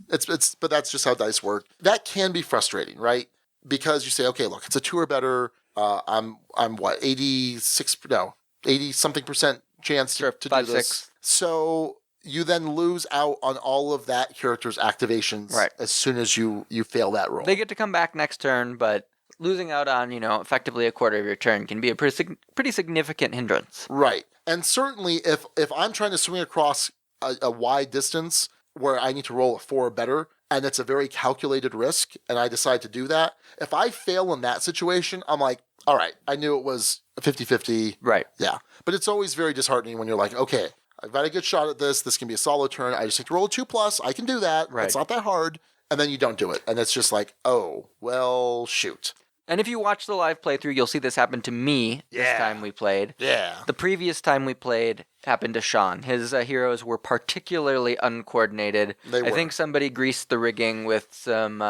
But that's just how dice work. That can be frustrating, right? Because you say, okay, look, it's a 2 or better. I'm what, 80-something% chance to do 5, this. 6. So you then lose out on all of that character's activations as soon as you fail that roll. They get to come back next turn, but losing out on, effectively a quarter of your turn can be a pretty significant hindrance. Right. And certainly if I'm trying to swing across a wide distance where I need to roll a 4 or better, and it's a very calculated risk, and I decide to do that, if I fail in that situation, I'm like, all right, I knew it was a 50-50. Right. Yeah. But it's always very disheartening when you're like, okay, I've got a good shot at this. This can be a solid turn. I just have to roll a 2+. I can do that. Right. It's not that hard. And then you don't do it. And it's just like, oh, well, shoot. And if you watch the live playthrough, you'll see this happen to me this time we played. Yeah. The previous time we played happened to Sean. His heroes were particularly uncoordinated. I think somebody greased the rigging with some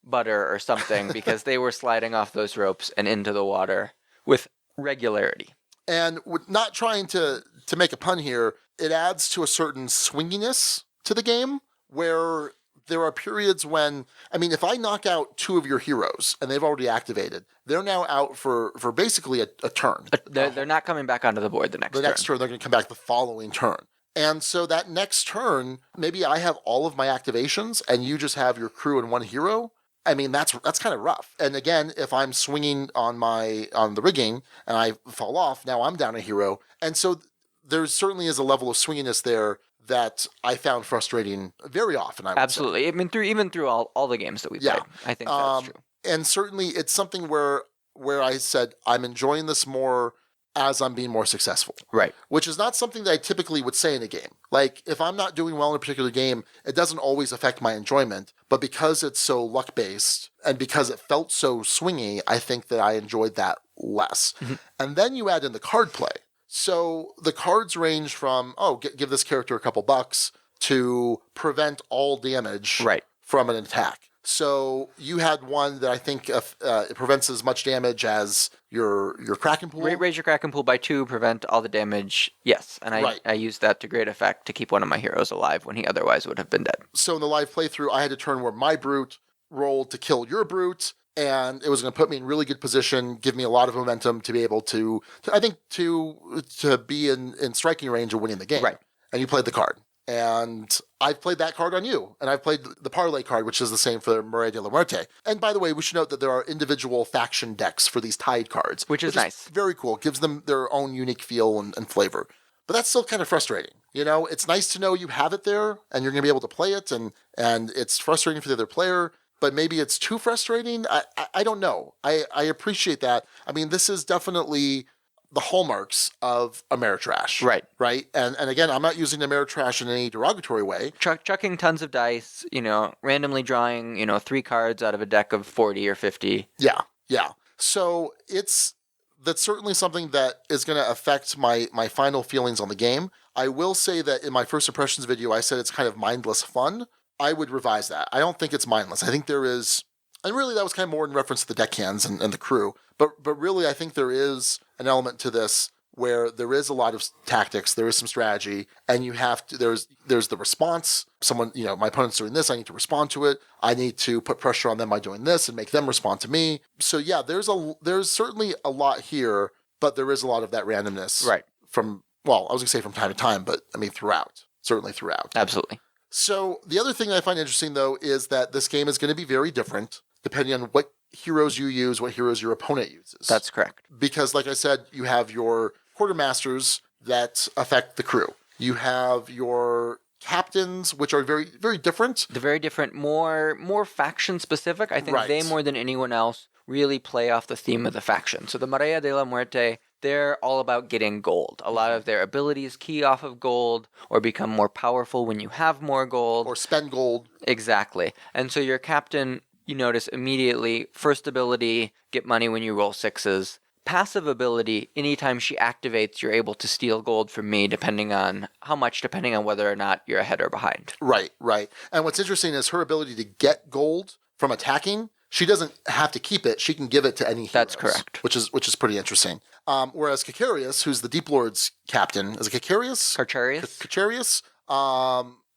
butter or something because they were sliding off those ropes and into the water with regularity. And not trying to make a pun here, it adds to a certain swinginess to the game where there are periods when, if I knock out 2 of your heroes and they've already activated, they're now out for basically a turn. They're not coming back onto the board the next turn. The next turn, they're going to come back the following turn. And so that next turn, maybe I have all of my activations and you just have your crew and 1 hero. That's kind of rough. And again, if I'm swinging on the rigging and I fall off, now I'm down a hero. And so there certainly is a level of swinginess there that I found frustrating very often. Absolutely. Even through all the games that we played. I think that's true. And certainly it's something where I said, I'm enjoying this more as I'm being more successful. Right. Which is not something that I typically would say in a game. Like, if I'm not doing well in a particular game, it doesn't always affect my enjoyment. But because it's so luck-based and because it felt so swingy, I think that I enjoyed that less. Mm-hmm. And then you add in the card play. So the cards range from, give this character a couple bucks to prevent all damage from an attack. So you had one that I think it prevents as much damage as your Kraken pool. Raise your Kraken pool by 2, prevent all the damage. Yes, and I used that to great effect to keep one of my heroes alive when he otherwise would have been dead. So in the live playthrough, I had a turn where my Brute rolled to kill your Brute, and it was going to put me in really good position, give me a lot of momentum to be able to be in striking range of winning the game. Right. And you played the card. And I've played that card on you. And I've played the parlay card, which is the same for Maria de la Muerte. And by the way, we should note that there are individual faction decks for these Tide cards. Which is nice. Very cool. It gives them their own unique feel and flavor. But that's still kind of frustrating. You know, it's nice to know you have it there and you're going to be able to play it. And it's frustrating for the other player. But maybe it's too frustrating. I don't know. I appreciate that. I mean, this is definitely the hallmarks of Ameritrash. Right? And again, I'm not using Ameritrash in any derogatory way. Chucking tons of dice, randomly drawing, 3 cards out of a deck of 40 or 50. Yeah. So that's certainly something that is going to affect my final feelings on the game. I will say that in my first impressions video, I said it's kind of mindless fun. I would revise that. I don't think it's mindless. I think there is, and really that was kind of more in reference to the deckhands and the crew, but really I think there is an element to this where there is a lot of tactics, there is some strategy, and you have to, there's the response. Someone, my opponent's doing this, I need to respond to it. I need to put pressure on them by doing this and make them respond to me. So yeah, there's certainly a lot here, but there is a lot of that randomness. Right. I was going to say from time to time, but I mean certainly throughout. Absolutely. So the other thing I find interesting, though, is that this game is going to be very different depending on what heroes you use, what heroes your opponent uses. That's correct. Because, like I said, you have your quartermasters that affect the crew. You have your captains, which are very, very different. They're very different, more faction specific. I think Right. they, more than anyone else, really play off the theme of the faction. So the Maria de la Muerte, they're all about getting gold. A lot of their abilities key off of gold or become more powerful when you have more gold. Or spend gold. Exactly. And so your captain, you notice immediately, first ability, get money when you roll 6s. Passive ability, anytime she activates, you're able to steal gold from me, depending on how much, depending on whether or not you're ahead or behind. Right. And what's interesting is her ability to get gold from attacking. She doesn't have to keep it. She can give it to any heroes. That's correct. Which is pretty interesting. Whereas Kikarius, who's the Deep Lord's captain, is it Kikarius? Carcharius?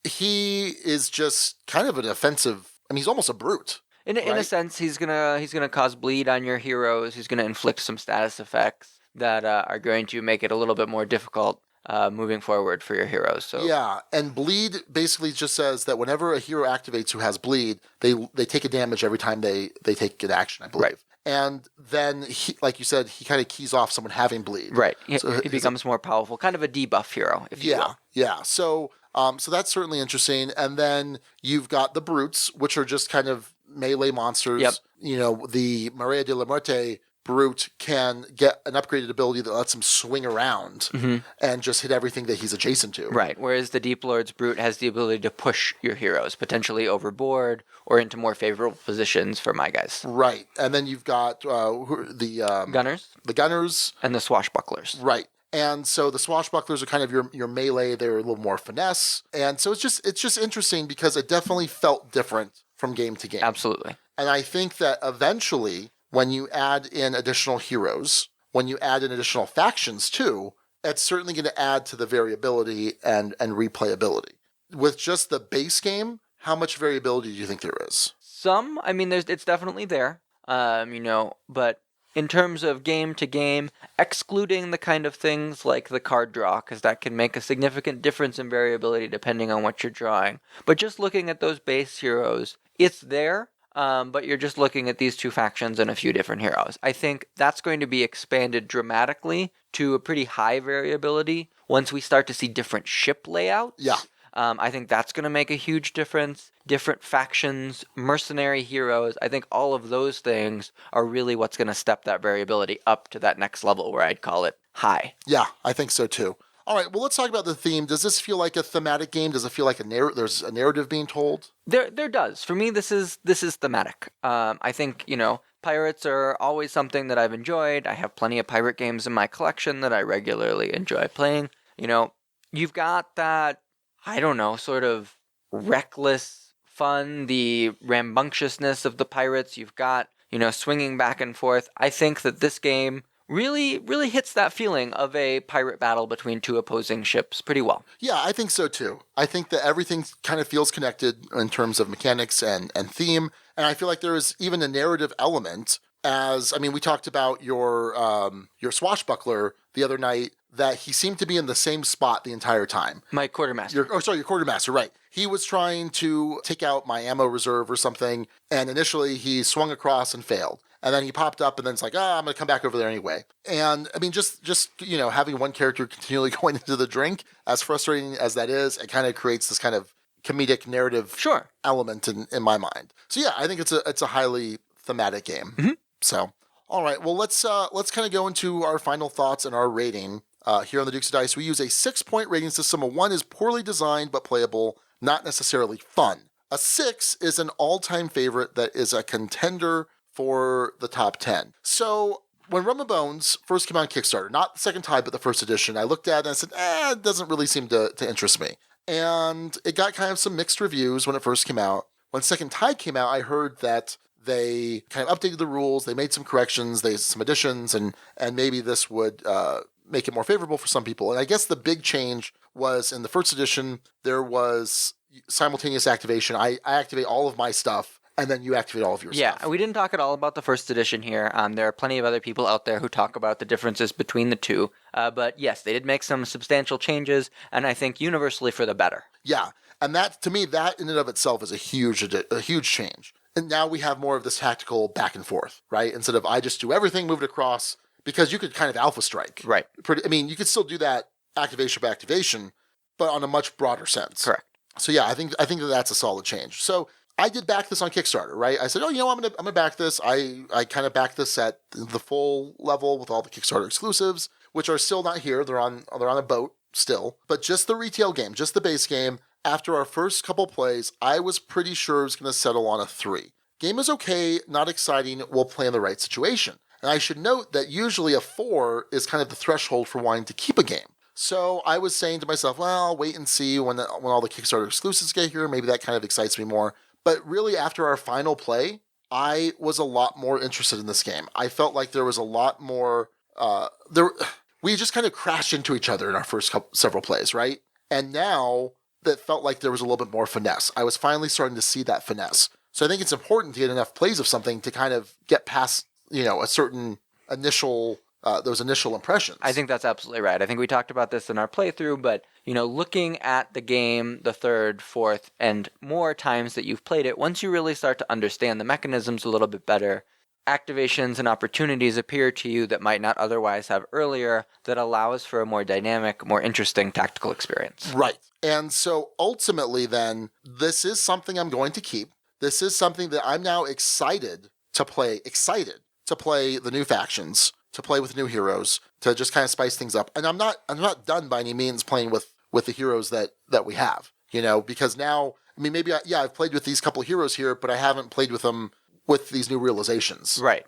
He is just kind of an offensive. I mean, he's almost a brute. In a sense, he's gonna cause bleed on your heroes. He's gonna inflict some status effects that are going to make it a little bit more difficult moving forward for your heroes. So yeah, and bleed basically just says that whenever a hero activates who has bleed, they take a damage every time they take an action, I believe. Right. And then, like you said, he kind of keys off someone having bleed. Right. So he becomes more powerful, kind of a debuff hero, if you will. Yeah. So that's certainly interesting. And then you've got the brutes, which are just kind of melee monsters. Yep. The Maria de la Muerte brute can get an upgraded ability that lets him swing around and just hit everything that he's adjacent to. Right. Whereas the Deep Lord's brute has the ability to push your heroes, potentially overboard or into more favorable positions for my guys. Right. And then you've got the Gunners. The Gunners. And the Swashbucklers. Right. And so the Swashbucklers are kind of your melee. They're a little more finesse. And so it's just interesting because it definitely felt different from game to game. Absolutely. And I think that eventually, when you add in additional heroes, when you add in additional factions too, it's certainly going to add to the variability and replayability. With just the base game, how much variability do you think there is? Some. I mean, it's definitely there. But in terms of game to game, excluding the kind of things like the card draw, because that can make a significant difference in variability depending on what you're drawing. But just looking at those base heroes, it's there. But you're just looking at these two factions and a few different heroes. I think that's going to be expanded dramatically to a pretty high variability once we start to see different ship layouts. Yeah. I think that's going to make a huge difference. Different factions, mercenary heroes, I think all of those things are really what's going to step that variability up to that next level where I'd call it high. Yeah, I think so too. All right, well, let's talk about the theme. Does this feel like a thematic game? Does it feel like there's a narrative being told? There does. For me, this is thematic. I think, pirates are always something that I've enjoyed. I have plenty of pirate games in my collection that I regularly enjoy playing. You've got that, sort of reckless fun, the rambunctiousness of the pirates. You've got, swinging back and forth. I think that this game really hits that feeling of a pirate battle between two opposing ships pretty well. Yeah, I think so too. I think that everything kind of feels connected in terms of mechanics and theme. And I feel like there is even a narrative element we talked about your swashbuckler the other night, that he seemed to be in the same spot the entire time. My quartermaster. Your quartermaster, right. He was trying to take out my ammo reserve or something, and initially he swung across and failed. And then he popped up, and then it's like, I'm going to come back over there anyway. And, just having one character continually going into the drink, as frustrating as that is, it kind of creates this kind of comedic narrative element in my mind. So yeah, I think it's a highly thematic game. Mm-hmm. So, all right, well, let's kind of go into our final thoughts and our rating. Here on the Dukes of Dice, we use a 6-point rating system. A 1 is poorly designed but playable, not necessarily fun. A 6 is an all-time favorite that is a contender for the top 10. So when Rum and Bones first came out on Kickstarter, not the second Tide, but the first edition, I looked at it and I said, it doesn't really seem to interest me. And it got kind of some mixed reviews when it first came out. When second Tide came out, I heard that they kind of updated the rules, they made some corrections, some additions, and maybe this would make it more favorable for some people. And I guess the big change was in the first edition, there was simultaneous activation. I activate all of my stuff, and then you activate all of your stuff. Yeah, we didn't talk at all about the first edition here. There are plenty of other people out there who talk about the differences between the two. But yes, they did make some substantial changes, and I think universally for the better. Yeah, and that, to me, that in and of itself is a huge change. And now we have more of this tactical back and forth, right? Instead of I just do everything, move it across, because you could kind of alpha strike. Right. You could still do that activation by activation, but on a much broader sense. Correct. So yeah, I think that's a solid change. So I did back this on Kickstarter, right? I said, I'm gonna back this. I kind of backed this at the full level with all the Kickstarter exclusives, which are still not here. They're on a boat still, but just the retail game, just the base game. After our first couple plays, I was pretty sure it was going to settle on a 3. Game is okay, not exciting, we'll play in the right situation. And I should note that usually a 4 is kind of the threshold for wanting to keep a game. So I was saying to myself, well, I'll wait and see when all the Kickstarter exclusives get here. Maybe that kind of excites me more. But really, after our final play, I was a lot more interested in this game. I felt like there was a lot more... we just kind of crashed into each other in our first several plays, right? And now... that felt like there was a little bit more finesse. I was finally starting to see that finesse. So I think it's important to get enough plays of something to kind of get past, a certain those initial impressions. I think that's absolutely right. I think we talked about this in our playthrough, but, looking at the game the third, fourth, and more times that you've played it, once you really start to understand the mechanisms a little bit better, activations and opportunities appear to you that might not otherwise have earlier, that allows for a more dynamic, more interesting tactical experience. Right. And so ultimately then, this is something I'm going to keep. This is something that I'm now excited to play the new factions, to play with new heroes, to just kind of spice things up. And I'm not done by any means playing with the heroes that we have, because now, maybe I've played with these couple heroes here, but I haven't played with them with these new realizations. Right.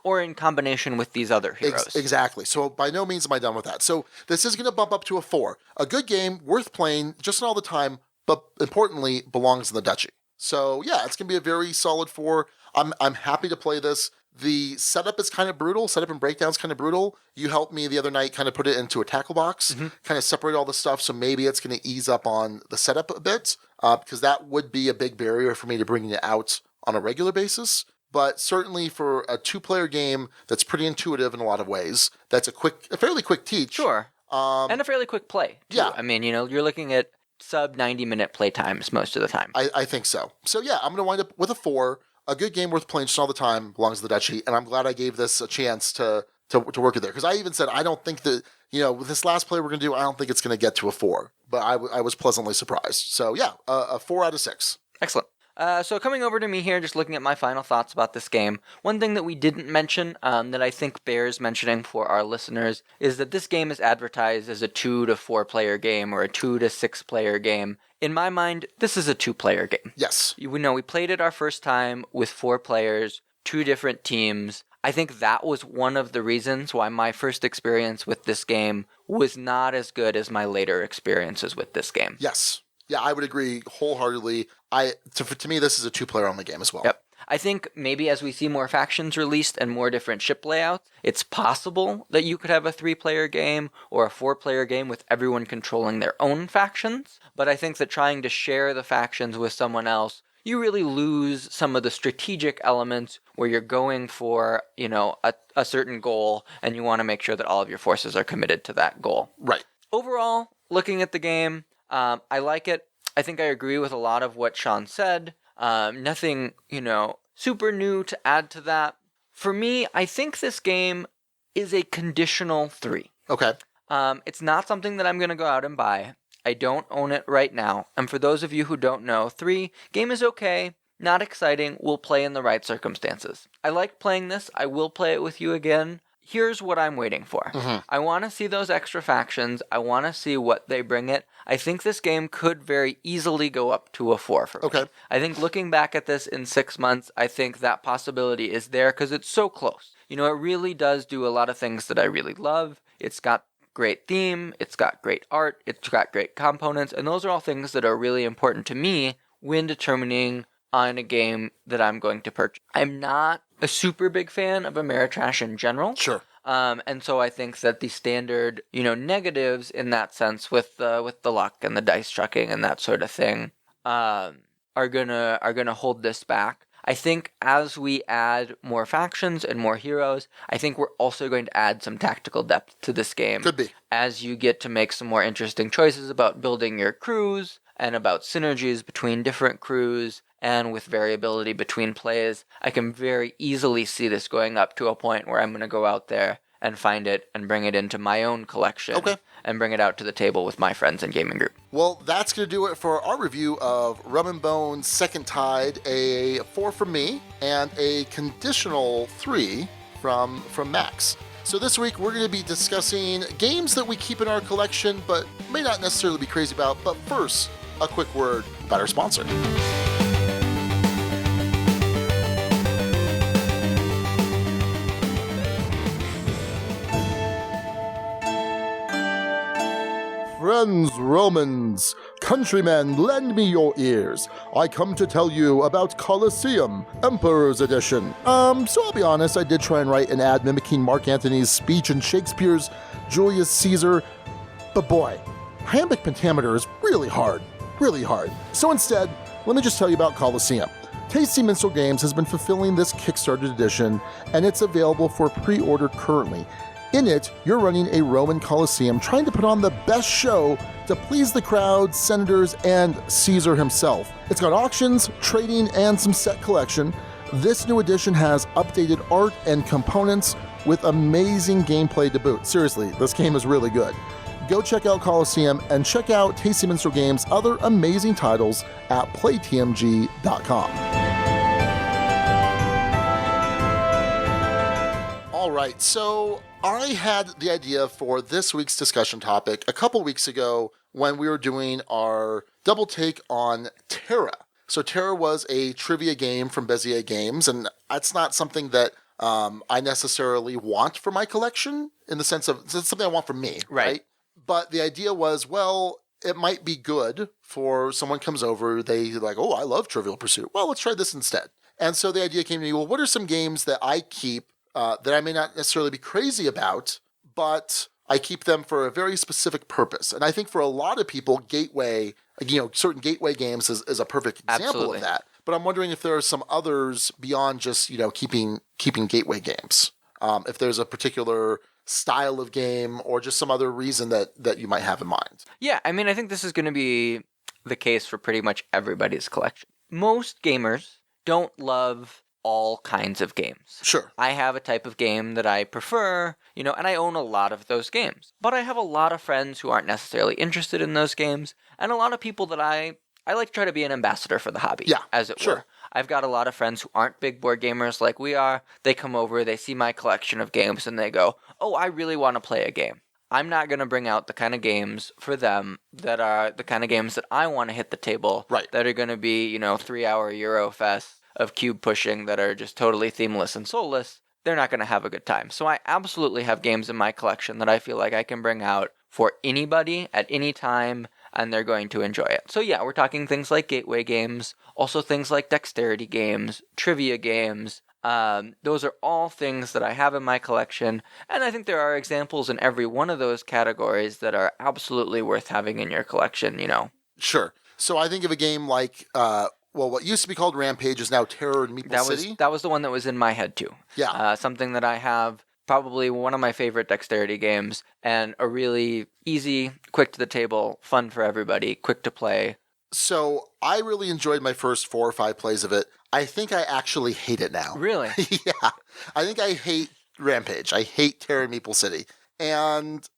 Or in combination with these other heroes. Exactly. So by no means am I done with that. So this is going to bump up to a 4. A good game, worth playing, just not all the time, but importantly, belongs in the duchy. So yeah, it's going to be a very solid 4. I'm happy to play this. The setup is kind of brutal. Setup and breakdown is kind of brutal. You helped me the other night kind of put it into a tackle box, kind of separate all the stuff, so maybe it's going to ease up on the setup a bit, because that would be a big barrier for me to bringing it out on a regular basis. But certainly for a 2-player game that's pretty intuitive in a lot of ways, that's a fairly quick teach. Sure. And a fairly quick play, too. Yeah. You're looking at sub 90-minute play times most of the time. I think so. So yeah, I'm going to wind up with a 4. A good game worth playing just all the time, belongs to the duchy, and I'm glad I gave this a chance to work it there. Because I even said, I don't think that, with this last play we're going to do, I don't think it's going to get to a 4. But I was pleasantly surprised. So yeah, a 4 out of 6. Excellent. So coming over to me here, just looking at my final thoughts about this game, one thing that we didn't mention that I think bears mentioning for our listeners is that this game is advertised as a 2 to 4 player game or a 2 to 6 player game. In my mind, this is a 2-player game. Yes. We played it our first time with 4 players, 2 different teams. I think that was one of the reasons why my first experience with this game was not as good as my later experiences with this game. Yes. Yeah, I would agree wholeheartedly. To me, this is a 2-player only game as well. Yep. I think maybe as we see more factions released and more different ship layouts, it's possible that you could have a 3-player game or a 4-player game with everyone controlling their own factions. But I think that trying to share the factions with someone else, you really lose some of the strategic elements where you're going for, a certain goal, and you want to make sure that all of your forces are committed to that goal. Right. Overall, looking at the game, I like it. I think I agree with a lot of what Sean said. Nothing, super new to add to that. For me, I think this game is a conditional 3. Okay. It's not something that I'm going to go out and buy. I don't own it right now. And for those of you who don't know, 3, game is okay, not exciting, will play in the right circumstances. I like playing this. I will play it with you again. Here's what I'm waiting for. Mm-hmm. I want to see those extra factions. I want to see what they bring it. I think this game could very easily go up to a 4 for me. Okay. I think looking back at this in 6 months, I think that possibility is there because it's so close. It really does do a lot of things that I really love. It's got great theme, it's got great art, it's got great components, and those are all things that are really important to me when determining on a game that I'm going to purchase. I'm not a super big fan of Ameritrash in general. Sure. And so I think that the standard, negatives in that sense with the luck and the dice trucking and that sort of thing, are gonna hold this back. I think as we add more factions and more heroes, I think we're also going to add some tactical depth to this game. Could be. As you get to make some more interesting choices about building your crews and about synergies between different crews and with variability between plays, I can very easily see this going up to a point where I'm going to go out there and find it and bring it into my own collection. Okay. And bring it out to the table with my friends and gaming group. Well, that's going to do it for our review of Rum and Bones Second Tide, a 4 from me and a conditional 3 from Max. So this week we're going to be discussing games that we keep in our collection but may not necessarily be crazy about. But first, a quick word about our sponsor. Friends, Romans, countrymen, lend me your ears. I come to tell you about Colosseum, Emperor's Edition. So I'll be honest, I did try and write an ad mimicking Mark Antony's speech in Shakespeare's Julius Caesar, but boy, iambic pentameter is really hard. So instead, let me just tell you about Colosseum. Tasty Minstrel Games has been fulfilling this Kickstarter edition, and it's available for pre-order currently. In it, you're running a Roman Colosseum trying to put on the best show to please the crowd, senators, and Caesar himself. It's got auctions, trading, and some set collection. This new edition has updated art and components with amazing gameplay to boot. Seriously, this game is really good. Go check out Colosseum and check out Tasty Minstrel Games' other amazing titles at playtmg.com. All right, so I had the idea for this week's discussion topic a couple weeks ago when we were doing our double take on Terra. So Terra was a trivia game from Bezier Games, and that's not something that I necessarily want for my collection in the sense of it's something I want for me, right? But the idea was, well, it might be good for someone comes over, they like, oh, I love Trivial Pursuit. Well, let's try this instead. And so the idea came to me, well, what are some games that I keep that I may not necessarily be crazy about, but I keep them for a very specific purpose. And I think for a lot of people, Gateway, certain Gateway games is a perfect example of that. But I'm wondering if there are some others beyond just, keeping Gateway games. If there's a particular style of game or just some other reason that you might have in mind. Yeah, I mean, I think this is going to be the case for pretty much everybody's collection. Most gamers don't love all kinds of games. Sure. I have a type of game that I prefer, and I own a lot of those games. But I have a lot of friends who aren't necessarily interested in those games, and a lot of people that I like to try to be an ambassador for the hobby, as it were. I've got a lot of friends who aren't big board gamers like we are. They come over, they see my collection of games, and they go, oh, I really want to play a game. I'm not going to bring out the kind of games for them that are the kind of games that I want to hit the table, that are going to be, 3-hour Eurofest of cube pushing that are just totally themeless and soulless. They're not going to have a good time. So I absolutely have games in my collection that I feel like I can bring out for anybody at any time, and they're going to enjoy it. So yeah, we're talking things like Gateway games, also things like dexterity games, trivia games. Those are all things that I have in my collection, and I think there are examples in every one of those categories that are absolutely worth having in your collection, Sure. So I think of a game like what used to be called Rampage is now Terror in Meeple City. That was the one that was in my head too. Yeah. Something that I have, probably one of my favorite dexterity games, and a really easy, quick to the table, fun for everybody, quick to play. So I really enjoyed my first 4 or 5 plays of it. I think I actually hate it now. Really? Yeah. I think I hate Rampage. I hate Terror in Meeple City. And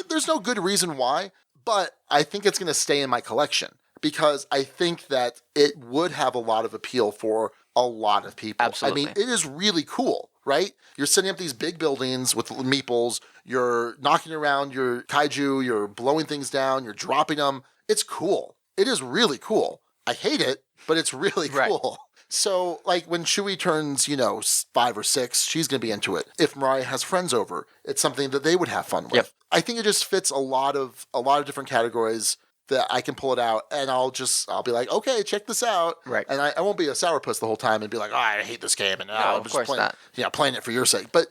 there's no good reason why, but I think it's going to stay in my collection because I think that it would have a lot of appeal for a lot of people. Absolutely. I mean, it is really cool, right? You're setting up these big buildings with meeples, you're knocking around your kaiju, you're blowing things down, you're dropping them. It's cool. It is really cool. I hate it, but it's really cool. So, like, when Chewie turns, 5 or 6, she's going to be into it. If Mariah has friends over, it's something that they would have fun with. Yep. I think it just fits a lot of different categories that I can pull it out, and I'll be like, okay, check this out. Right. And I won't be a sourpuss the whole time and be like, oh, I hate this game, and No, I'm of just course not. playing it for your sake. But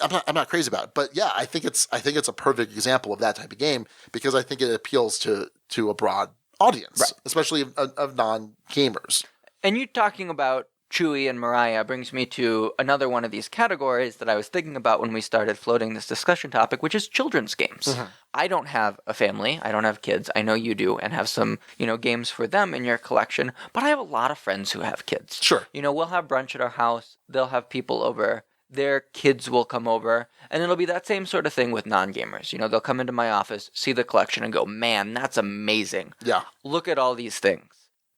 I'm not crazy about it. But yeah, I think it's a perfect example of that type of game because I think it appeals to a broad audience, especially of non-gamers. And you talking about Chewie and Mariah brings me to another one of these categories that I was thinking about when we started floating this discussion topic, which is children's games. Mm-hmm. I don't have a family. I don't have kids. I know you do and have some, games for them in your collection, but I have a lot of friends who have kids. Sure. We'll have brunch at our house. They'll have people over. Their kids will come over, and it'll be that same sort of thing with non-gamers. They'll come into my office, see the collection, and go, man, that's amazing. Yeah. Look at all these things.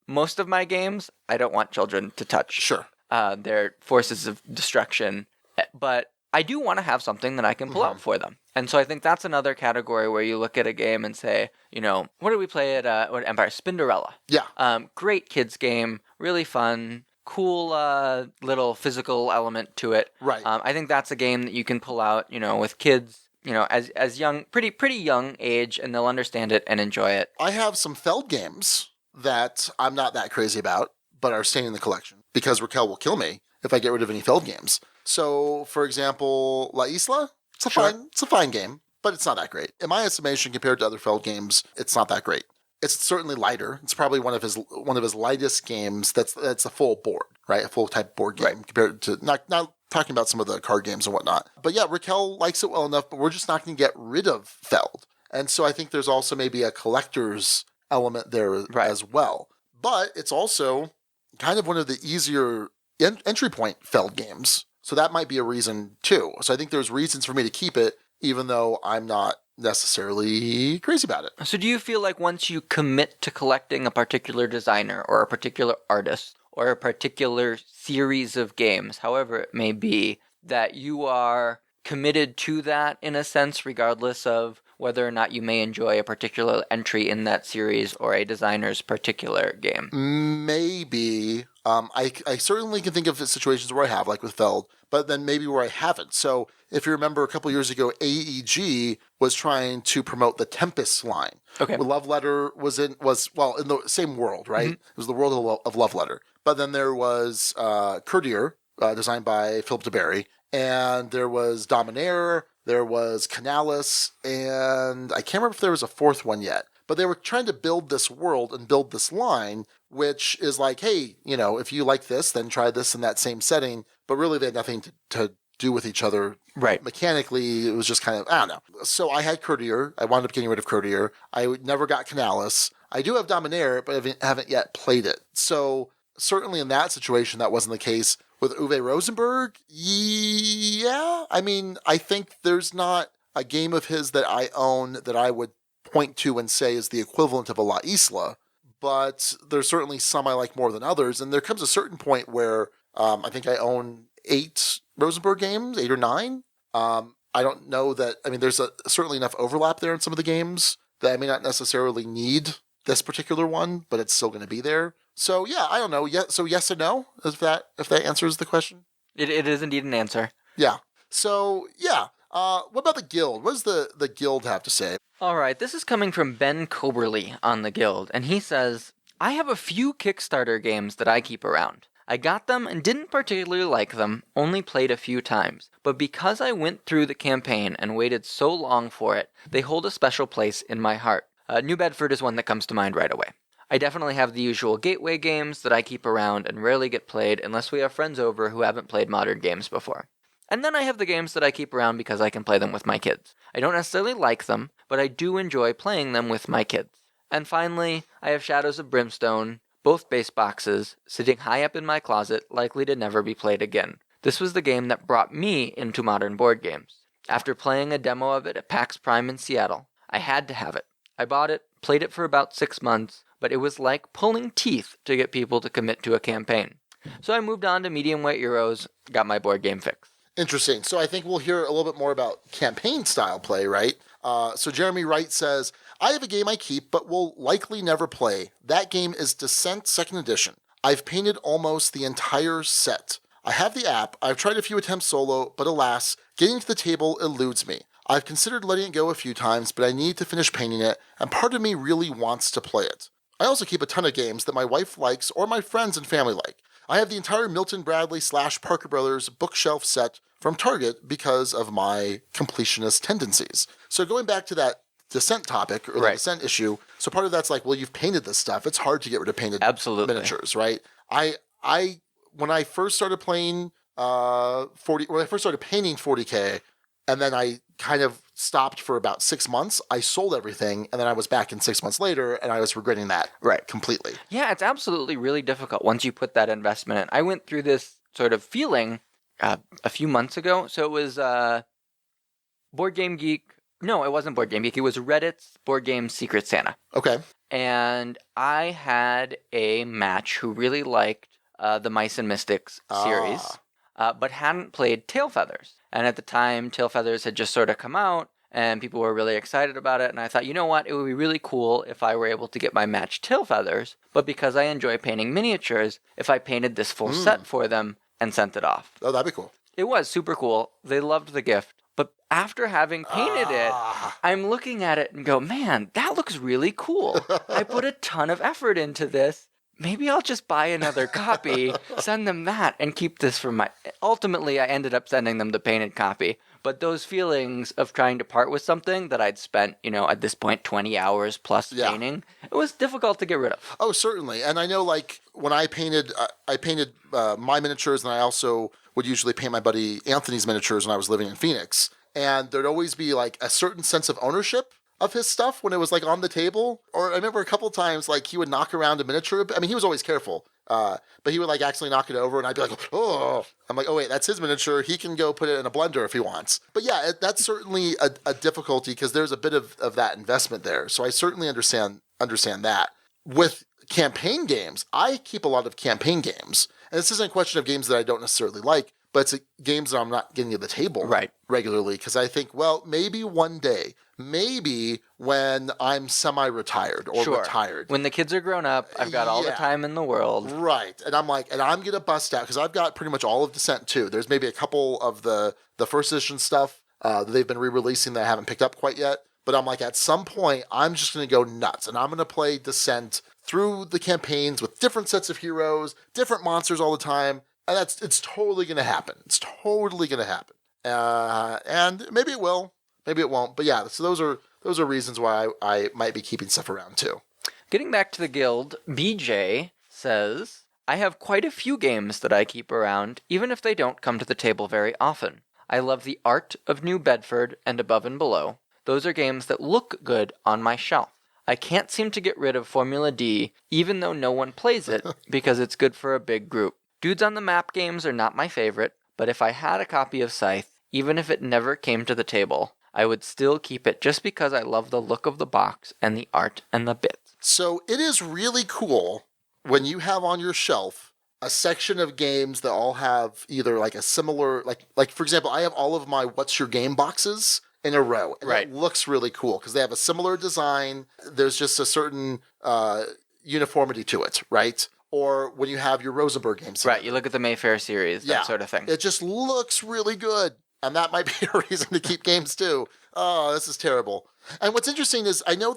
Most of my games, I don't want children to touch. Sure. They're forces of destruction. But I do want to have something that I can pull out for them. And so I think that's another category where you look at a game and say, what did we play at Empire? Spinderella. Yeah. Great kids game, really fun, cool little physical element to it. Right. I think that's a game that you can pull out, with kids, as young, pretty young age, and they'll understand it and enjoy it. I have some Feld games that I'm not that crazy about, but are staying in the collection because Raquel will kill me if I get rid of any Feld games. So, for example, La Isla, it's a fine game, but it's not that great. In my estimation, compared to other Feld games, it's not that great. It's certainly lighter. It's probably one of his lightest games. That's a full board, right? A full type board game compared to not talking about some of the card games and whatnot. But yeah, Raquel likes it well enough, but we're just not going to get rid of Feld. And so I think there's also maybe a collector's element there as well. But it's also kind of one of the easier entry point Feld games. So that might be a reason too. So I think there's reasons for me to keep it, even though I'm not necessarily crazy about it. So do you feel like once you commit to collecting a particular designer or a particular artist or a particular series of games, however it may be, that you are committed to that in a sense, regardless of whether or not you may enjoy a particular entry in that series or a designer's particular game? Maybe. I certainly can think of situations where I have, like with Feld, but then maybe where I haven't. So if you remember a couple years ago, AEG was trying to promote the Tempest line. Okay. Love Letter was in the same world, right? Mm-hmm. It was the world of Love Letter. But then there was Courtier, designed by Philip DeBerry, and there was Dominaire, there was Canalis, and I can't remember if there was a fourth one yet. But they were trying to build this world and build this line, which is like, hey, if you like this, then try this in that same setting. But really, they had nothing to do with each other. Right. Mechanically, it was just kind of, I don't know. So I had Courtier. I wound up getting rid of Courtier. I never got Canalis. I do have Dominaire, but I haven't yet played it. So certainly in that situation, that wasn't the case. With Uwe Rosenberg, yeah. I mean, I think there's not a game of his that I own that I would point to and say is the equivalent of a La Isla, but there's certainly some I like more than others. And there comes a certain point where I think I own 8 Rosenberg games, 8 or 9. I don't know that, there's certainly enough overlap there in some of the games that I may not necessarily need this particular one, but it's still going to be there. So yeah, I don't know. Yeah, so yes and no, if that answers the question. It is indeed an answer. Yeah. So yeah. What about the Guild? What does the Guild have to say? All right, this is coming from Ben Coberly on the Guild, and he says, I have a few Kickstarter games that I keep around. I got them and didn't particularly like them, only played a few times. But because I went through the campaign and waited so long for it, they hold a special place in my heart. New Bedford is one that comes to mind right away. I definitely have the usual gateway games that I keep around and rarely get played unless we have friends over who haven't played modern games before. And then I have the games that I keep around because I can play them with my kids. I don't necessarily like them, but I do enjoy playing them with my kids. And finally, I have Shadows of Brimstone, both base boxes, sitting high up in my closet, likely to never be played again. This was the game that brought me into modern board games. After playing a demo of it at PAX Prime in Seattle, I had to have it. I bought it, played it for about 6 months, but it was like pulling teeth to get people to commit to a campaign. So I moved on to medium weight Euros, got my board game fix. Interesting. So I think we'll hear a little bit more about campaign style play, right? So Jeremy Wright says, I have a game I keep but will likely never play. That game is Descent 2nd Edition. I've painted almost the entire set. I have the app. I've tried a few attempts solo, but alas, getting to the table eludes me. I've considered letting it go a few times, but I need to finish painting it, and part of me really wants to play it. I also keep a ton of games that my wife likes or my friends and family like. I have the entire Milton Bradley / Parker Brothers bookshelf set from Target because of my completionist tendencies. So going back to that Descent topic, or the Descent issue, so part of that's like, well, you've painted this stuff. It's hard to get rid of painted miniatures, right? When I first started playing when I first started painting 40K, and then I kind of stopped for about 6 months, I sold everything, and then I was back in 6 months later, and I was regretting that completely. Yeah, it's absolutely really difficult once you put that investment in. I went through this sort of feeling a few months ago. So it was Board Game Geek. No, it wasn't Board Game Geek. It was Reddit's Board Game Secret Santa. Okay. And I had a match who really liked the Mice and Mystics series, but hadn't played Tail Feathers. And at the time, Tail Feathers had just sort of come out, and people were really excited about it. And I thought, you know what? It would be really cool if I were able to get my match Tail Feathers, but because I enjoy painting miniatures, if I painted this full set for them and sent it off. Oh, that'd be cool. It was super cool. They loved the gift. But after having painted it, I'm looking at it and go, man, that looks really cool. I put a ton of effort into this. Maybe I'll just buy another copy, send them that, and keep this for my... Ultimately, I ended up sending them the painted copy. But those feelings of trying to part with something that I'd spent, at this point, 20 hours plus painting, it was difficult to get rid of. Oh, certainly. And I know, like, when I painted my miniatures, and I also would usually paint my buddy Anthony's miniatures when I was living in Phoenix. And there'd always be, like, a certain sense of ownership of his stuff when it was, like, on the table. Or I remember a couple of times, like, he would knock around a miniature. I mean, he was always careful. But he would, like, accidentally knock it over, and I'd be like, oh. I'm like, oh, wait, that's his miniature. He can go put it in a blender if he wants. But, yeah, that's certainly a difficulty because there's a bit of that investment there. So I certainly understand that. With campaign games, I keep a lot of campaign games. And this isn't a question of games that I don't necessarily like, but it's games that I'm not getting to the table regularly because I think, well, maybe one day, maybe when I'm semi-retired or retired. When the kids are grown up, I've got all the time in the world. Right. And I'm like, and I'm going to bust out because I've got pretty much all of Descent too. There's maybe a couple of the first edition stuff that they've been re-releasing that I haven't picked up quite yet. But I'm like, at some point, I'm just going to go nuts and I'm going to play Descent through the campaigns with different sets of heroes, different monsters all the time. And it's totally going to happen. It's totally going to happen. And maybe it will. Maybe it won't. But yeah, so those are reasons why I might be keeping stuff around too. Getting back to the guild, BJ says, I have quite a few games that I keep around, even if they don't come to the table very often. I love the art of New Bedford and Above and Below. Those are games that look good on my shelf. I can't seem to get rid of Formula D, even though no one plays it, because it's good for a big group. Dudes on the Map games are not my favorite, but if I had a copy of Scythe, even if it never came to the table, I would still keep it just because I love the look of the box and the art and the bits. So it is really cool when you have on your shelf a section of games that all have either like a similar, like for example, I have all of my What's Your Game boxes in a row. And it looks really cool because they have a similar design. There's just a certain uniformity to it, right? Or when you have your Rosenberg games. Right, you look at the Mayfair series, that sort of thing. It just looks really good. And that might be a reason to keep games too. Oh, this is terrible. And what's interesting is I know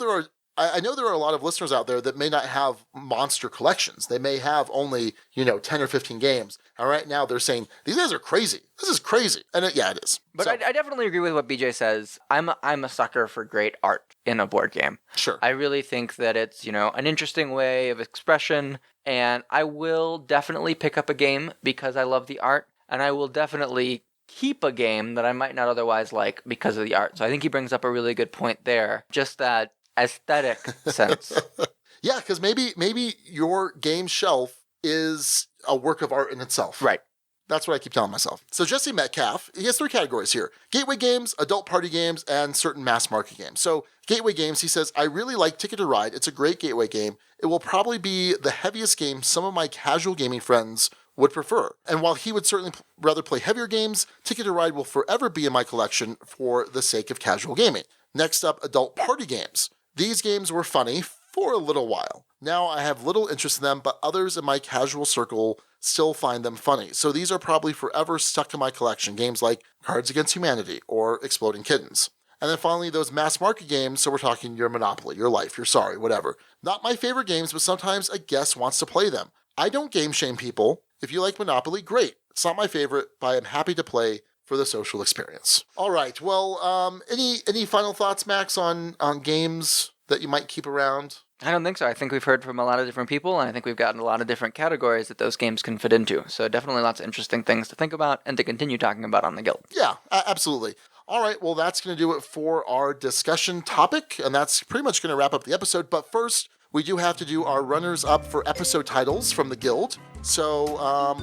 I know there are a lot of listeners out there that may not have monster collections. They may have only, 10 or 15 games. And right now they're saying, these guys are crazy. This is crazy. And it is. But So, I definitely agree with what BJ says. I'm a sucker for great art in a board game. sure. I really think that it's, an interesting way of expression, and I will definitely pick up a game because I love the art, and I will definitely keep a game that I might not otherwise like because of the art. So I think he brings up a really good point there. Just that aesthetic sense. Yeah, because maybe your game shelf is a work of art in itself. Right. That's what I keep telling myself. So Jesse Metcalf, he has 3 categories here. Gateway games, adult party games, and certain mass market games. So gateway games, he says, I really like Ticket to Ride. It's a great gateway game. It will probably be the heaviest game some of my casual gaming friends would prefer. And while he would certainly rather play heavier games, Ticket to Ride will forever be in my collection for the sake of casual gaming. Next up, adult party games. These games were funny for a little while. Now I have little interest in them, but others in my casual circle still find them funny. So these are probably forever stuck in my collection. Games like Cards Against Humanity or Exploding Kittens. And then finally, those mass market games, so we're talking your Monopoly, your Life, your Sorry, whatever. Not my favorite games, but sometimes a guest wants to play them. I don't game shame people. If you like Monopoly, great. It's not my favorite, but I'm happy to play for the social experience. All right, well, any final thoughts, Max, on games that you might keep around? I don't think so. I think we've heard from a lot of different people, and I think we've gotten a lot of different categories that those games can fit into. So definitely lots of interesting things to think about and to continue talking about on the Guild. Yeah, absolutely. All right, well, that's going to do it for our discussion topic, and that's pretty much going to wrap up the episode. But first, we do have to do our runners-up for episode titles from the Guild. So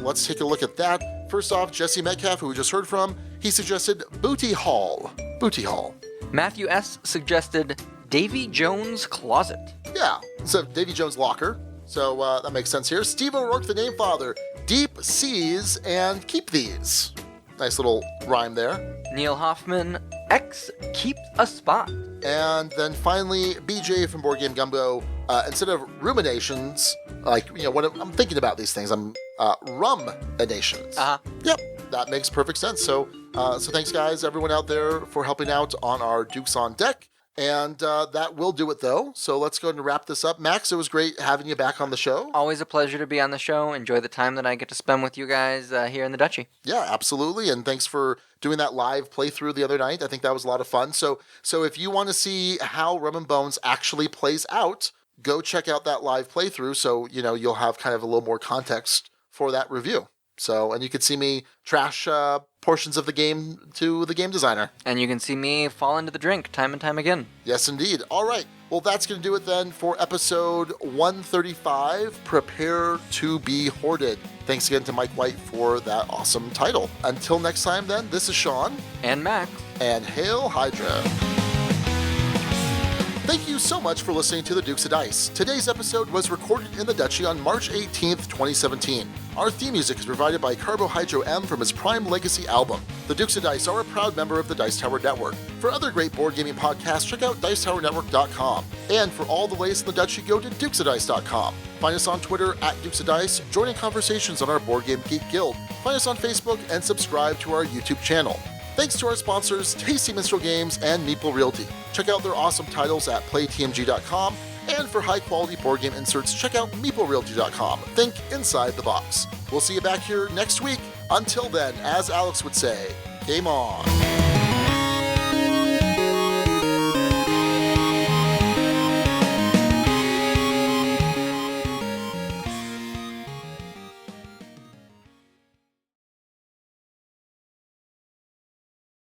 let's take a look at that. First off, Jesse Metcalf, who we just heard from, he suggested Booty Hall. Booty Hall. Matthew S. suggested Davy Jones' Closet. Yeah, so Davy Jones' Locker. So that makes sense here. Steve O'Rourke, the Name Father. Deep Seas and Keep These. Nice little rhyme there. Neil Hoffman, X, Keep a Spot. And then finally, BJ from Board Game Gumbo, instead of ruminations, when I'm thinking about these things, I'm ruminations. Uh-huh. Yep, that makes perfect sense. So thanks, guys, everyone out there, for helping out on our Dukes on Deck. And that will do it, though. So let's go ahead and wrap this up. Max, it was great having you back on the show. Always a pleasure to be on the show. Enjoy the time that I get to spend with you guys here in the Duchy. Yeah, absolutely. And thanks for doing that live playthrough the other night. I think that was a lot of fun. So if you want to see how Rum and Bones actually plays out, go check out that live playthrough so, you'll have kind of a little more context for that review. So, and you can see me trash portions of the game to the game designer. And you can see me fall into the drink time and time again. Yes, indeed. All right. Well, that's going to do it then for episode 135, Prepare to be Hoarded. Thanks again to Mike White for that awesome title. Until next time then, this is Sean. And Max. And Hail Hydra. Thank you so much for listening to the Dukes of Dice. Today's episode was recorded in the Duchy on March 18th, 2017. Our theme music is provided by Carbohydro M from his Prime Legacy album. The Dukes of Dice are a proud member of the Dice Tower Network. For other great board gaming podcasts, check out DicetowerNetwork.com. And for all the latest in the Duchy, go to DukesOfDice.com. Find us on Twitter at Dukes of Dice, join in conversations on our Board Game Geek Guild. Find us on Facebook and subscribe to our YouTube channel. Thanks to our sponsors, Tasty Minstrel Games and Meeple Realty. Check out their awesome titles at playtmg.com, and for high-quality board game inserts, check out meeplerealty.com. Think inside the box. We'll see you back here next week. Until then, as Alex would say, game on.